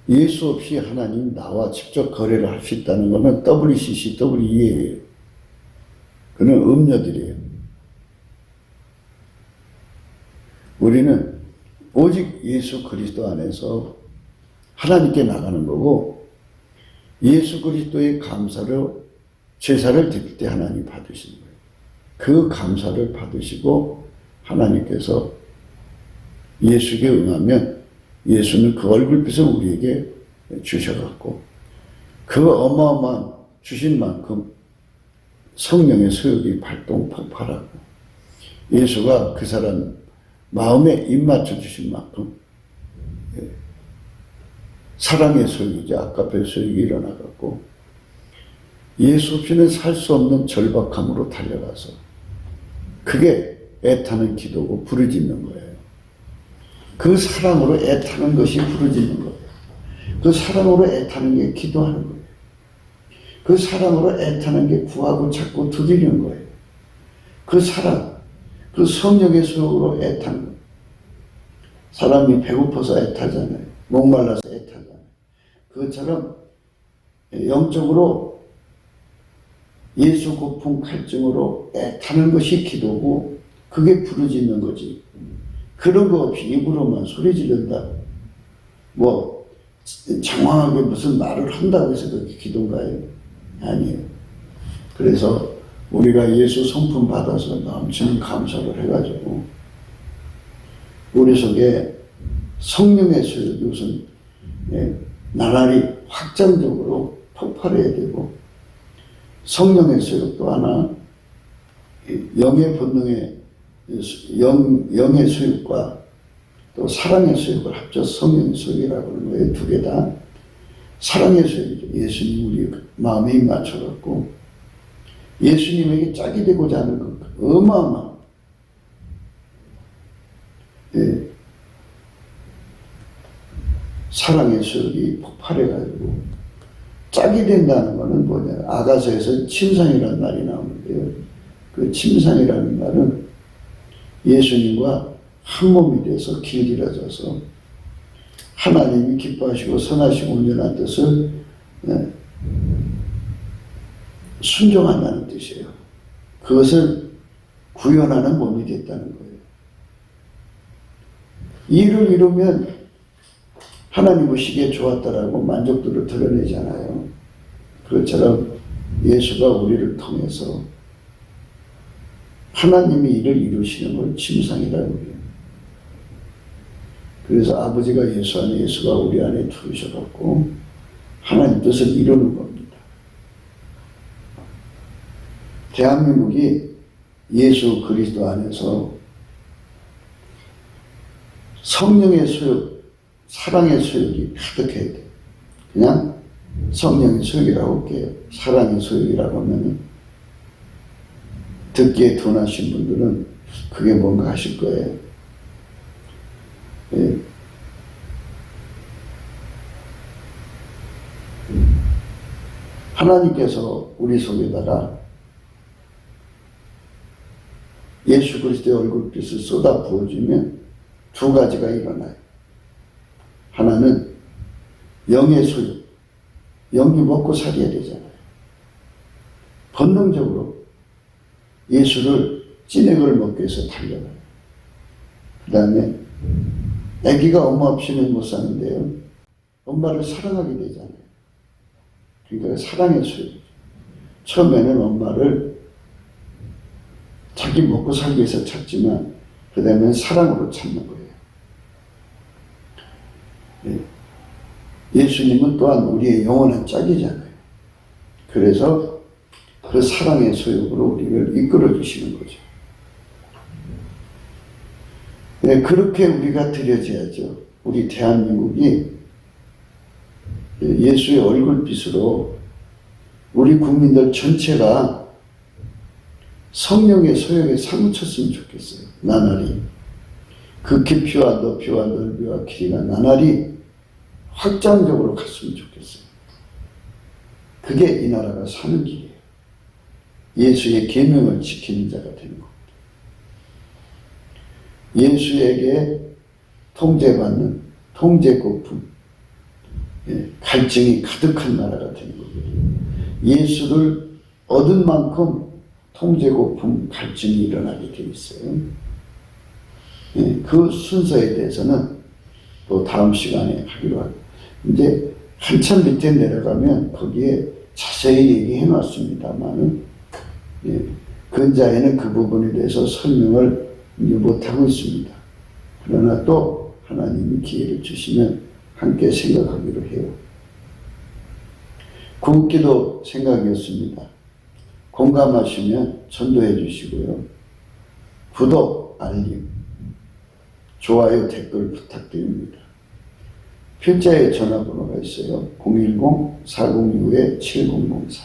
예수 없이 하나님 나와 직접 거래를 할 수 있다는 것은 WCC, WEA예요. 그는 음녀들이에요. 우리는 오직 예수 그리스도 안에서 하나님께 나가는 거고 예수 그리스도의 감사로 제사를 드릴 때 하나님 받으시는 거예요. 그 감사를 받으시고 하나님께서 예수에게 응하면 예수는 그 얼굴빛을 우리에게 주셔갖고 그 어마어마한 주신 만큼 성령의 소욕이 발동 폭발하고 예수가 그 사람 마음에 입맞춰 주신 만큼 사랑의 소유이자 아까페 소유가 일어나갖고 예수 없이는 살 수 없는 절박함으로 달려가서 그게 애타는 기도고 부르짖는 거예요. 그 사랑으로 애타는 것이 부르짖는 거예요. 그 사랑으로 애타는 게 기도하는 거예요. 그 사랑으로 애타는 게 구하고 찾고 두드리는 거예요. 그 사랑, 그 성령의 소욕으로 애타는 거예요. 사람이 배고파서 애타잖아요. 목말라서 애타잖아요. 그것처럼 영적으로 예수 고품 갈증으로 애타는 것이 기도고 그게 부르짖는 거지. 그런 거 없이 입으로만 소리 지른다. 뭐 장황하게 무슨 말을 한다고 해서 그게 기도인가요? 아니에요. 그래서 우리가 예수 성품 받아서 넘치는 감사를 해가지고 우리 속에 성령의 소욕이 우선 나날이 확장적으로 폭발해야 되고 성령의 소욕도 하나 영의 본능의 영의 소욕과 또 사랑의 소욕을 합쳐서 성령의 소욕이라고 하는 거예요. 두 개 다 사랑의 소욕이죠. 예수님 우리 마음에 입맞춰갖고 예수님에게 짝이 되고자 하는 것 어마어마한 사랑의 소욕이 폭발해가지고 짝이 된다는 것은 뭐냐. 아가서에서 침상이라는 말이 나오는데요. 그 침상이라는 말은 예수님과 한 몸이 돼서 길들여져서 하나님이 기뻐하시고 선하시고 온전한 뜻을 순종한다는 뜻이에요. 그것을 구현하는 몸이 됐다는 거예요. 이를 이루면 하나님 보시기에 좋았다라고 만족도를 드러내잖아요. 그것처럼 예수가 우리를 통해서 하나님이 이를 이루시는 걸 침상이라고 해요. 그래서 아버지가 예수 안에 예수가 우리 안에 들으셔갖고 하나님 뜻을 이루는 겁니다. 대한민국이 예수 그리스도 안에서 성령의 소욕, 사랑의 소욕이 가득해야 돼요. 그냥 성령의 소욕이라고 할게요. 사랑의 소욕이라고 하면 듣기에 둔하신 분들은 그게 뭔가 하실 거예요. 하나님께서 우리 속에다가 예수 그리스도의 얼굴빛을 쏟아 부어주면 두 가지가 일어나요. 하나는 영의 소욕, 영이 먹고 살아야 되잖아요. 본능적으로 예수를 찐액을 먹기 위해서 달려가요. 그 다음에 아기가 엄마 없이는 못 사는데요. 엄마를 사랑하게 되잖아요. 그러니까 사랑의 소욕이죠. 처음에는 엄마를 자기 먹고 살기 위해서 찾지만 그 다음에 사랑으로 찾는 거예요. 예수님은 또한 우리의 영원한 짝이잖아요. 그래서 그 사랑의 소욕으로 우리를 이끌어 주시는 거죠. 그렇게 우리가 드려져야죠. 우리 대한민국이 예수의 얼굴빛으로 우리 국민들 전체가 성령의 소욕에 사무쳤으면 좋겠어요. 나날이 그 깊이와 높이와 넓이와 길이가 나날이 확장적으로 갔으면 좋겠어요. 그게 이 나라가 사는 길이에요. 예수의 계명을 지키는 자가 되는 겁니다. 예수에게 통제받는 통제고품, 갈증이 가득한 나라가 되는 거거든요. 예수를 얻은 만큼 통제고품, 갈증이 일어나게 되어 있어요. 그 순서에 대해서는 또 다음 시간에 하기로 하고, 이제 한참 밑에 내려가면 거기에 자세히 얘기해 놨습니다만은 근자에는 그 부분에 대해서 설명을 못하고 있습니다. 그러나 또 하나님이 기회를 주시면 함께 생각하기로 해요. 굶기도 생각이었습니다. 공감하시면 전도해 주시고요. 구독, 알림, 좋아요, 댓글 부탁드립니다. 필자에 전화번호가 있어요. 010-406-7004.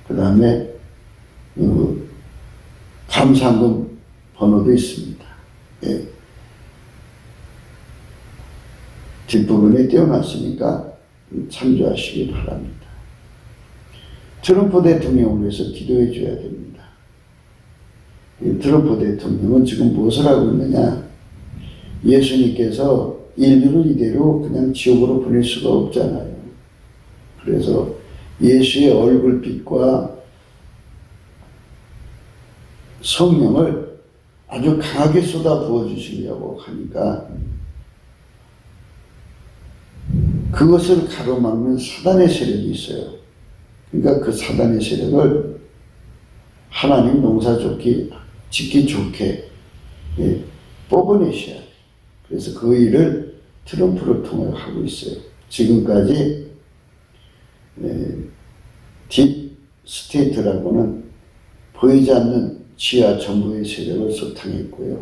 그 다음에 감사금 번호도 있습니다. 예. 뒷부분에 띄워놨으니까 참조하시기 바랍니다. 트럼프 대통령을 위해서 기도해 줘야 됩니다. 이 트럼프 대통령은 지금 무엇을 하고 있느냐? 예수님께서 인류를 이대로 그냥 지옥으로 보낼 수가 없잖아요. 그래서 예수의 얼굴빛과 성령을 아주 강하게 쏟아 부어주시려고 하니까 그것을 가로막는 사단의 세력이 있어요. 그러니까 그 사단의 세력을 하나님 농사 짓기 좋게 뽑아내셔야 돼요. 그래서 그 일을 트럼프를 통해 하고 있어요. 지금까지 딥 스테이트라고는 보이지 않는 지하 정부의 세력을 소탕했고요.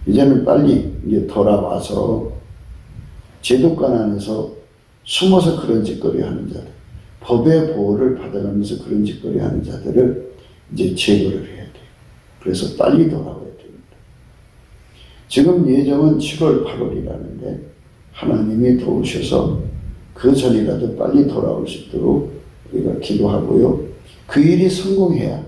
이제는 빨리 이제 돌아와서 제도권 안에서 숨어서 그런 짓거리 하는 자들, 법의 보호를 받아가면서 그런 짓거리 하는 자들을 이제 제거를 해야 돼요. 그래서 빨리 돌아와야 됩니다. 지금 예정은 7월, 8월이라는데 하나님이 도우셔서 그 전이라도 빨리 돌아올 수 있도록 우리가 기도하고요. 그 일이 성공해야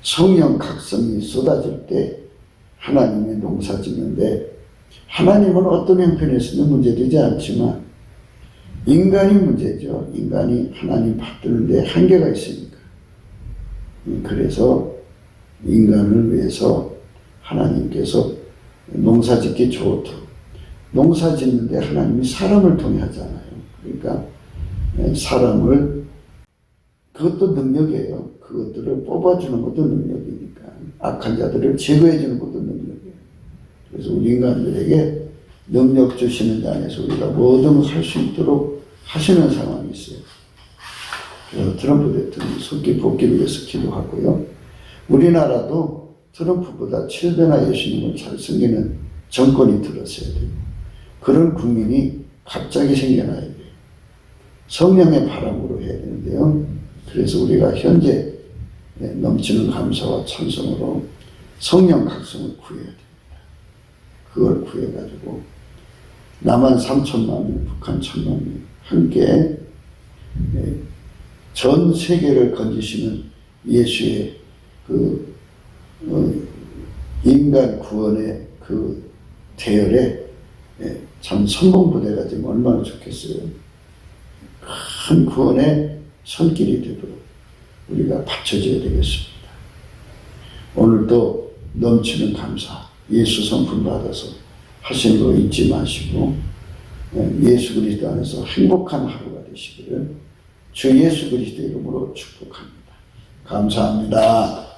성령 각성이 쏟아질 때 하나님의 농사 짓는데 하나님은 어떤 형편에서는 문제되지 않지만 인간이 문제죠. 인간이 하나님 받드는데 한계가 있으니까. 그래서 인간을 위해서 하나님께서 농사 짓기 좋도록 농사 짓는데 하나님이 사람을 통해 하잖아요. 그러니까 사람을 그것도 능력이에요. 그것들을 뽑아주는 것도 능력이니까. 악한 자들을 제거해주는 것도 능력이에요. 그래서 우리 인간들에게 능력 주시는 안에서 우리가 뭐든 할 수 있도록 하시는 상황이 있어요. 그래서 트럼프 대통령이 속기 복귀를 위해서 기도하고요. 우리나라도 트럼프보다 7배나 예수님을 잘 섬기는 정권이 들었어야 돼요. 그런 국민이 갑자기 생겨나야 돼요. 성령의 바람으로 해야 되는데요. 그래서 우리가 현재 넘치는 감사와 찬송으로 성령 각성을 구해야 됩니다. 그걸 구해가지고 남한 3천만 명, 북한 1,000만 명 함께 전 세계를 건지시는 예수의 그 인간 구원의 그 대열에 참 성공부대가 되면 얼마나 좋겠어요. 큰 구원의 손길이 되도록 우리가 받쳐줘야 되겠습니다. 오늘도 넘치는 감사, 예수 성품 받아서 하시는 거 잊지 마시고 예수 그리스도 안에서 행복한 하루가 되시기를 주 예수 그리스도 이름으로 축복합니다. 감사합니다.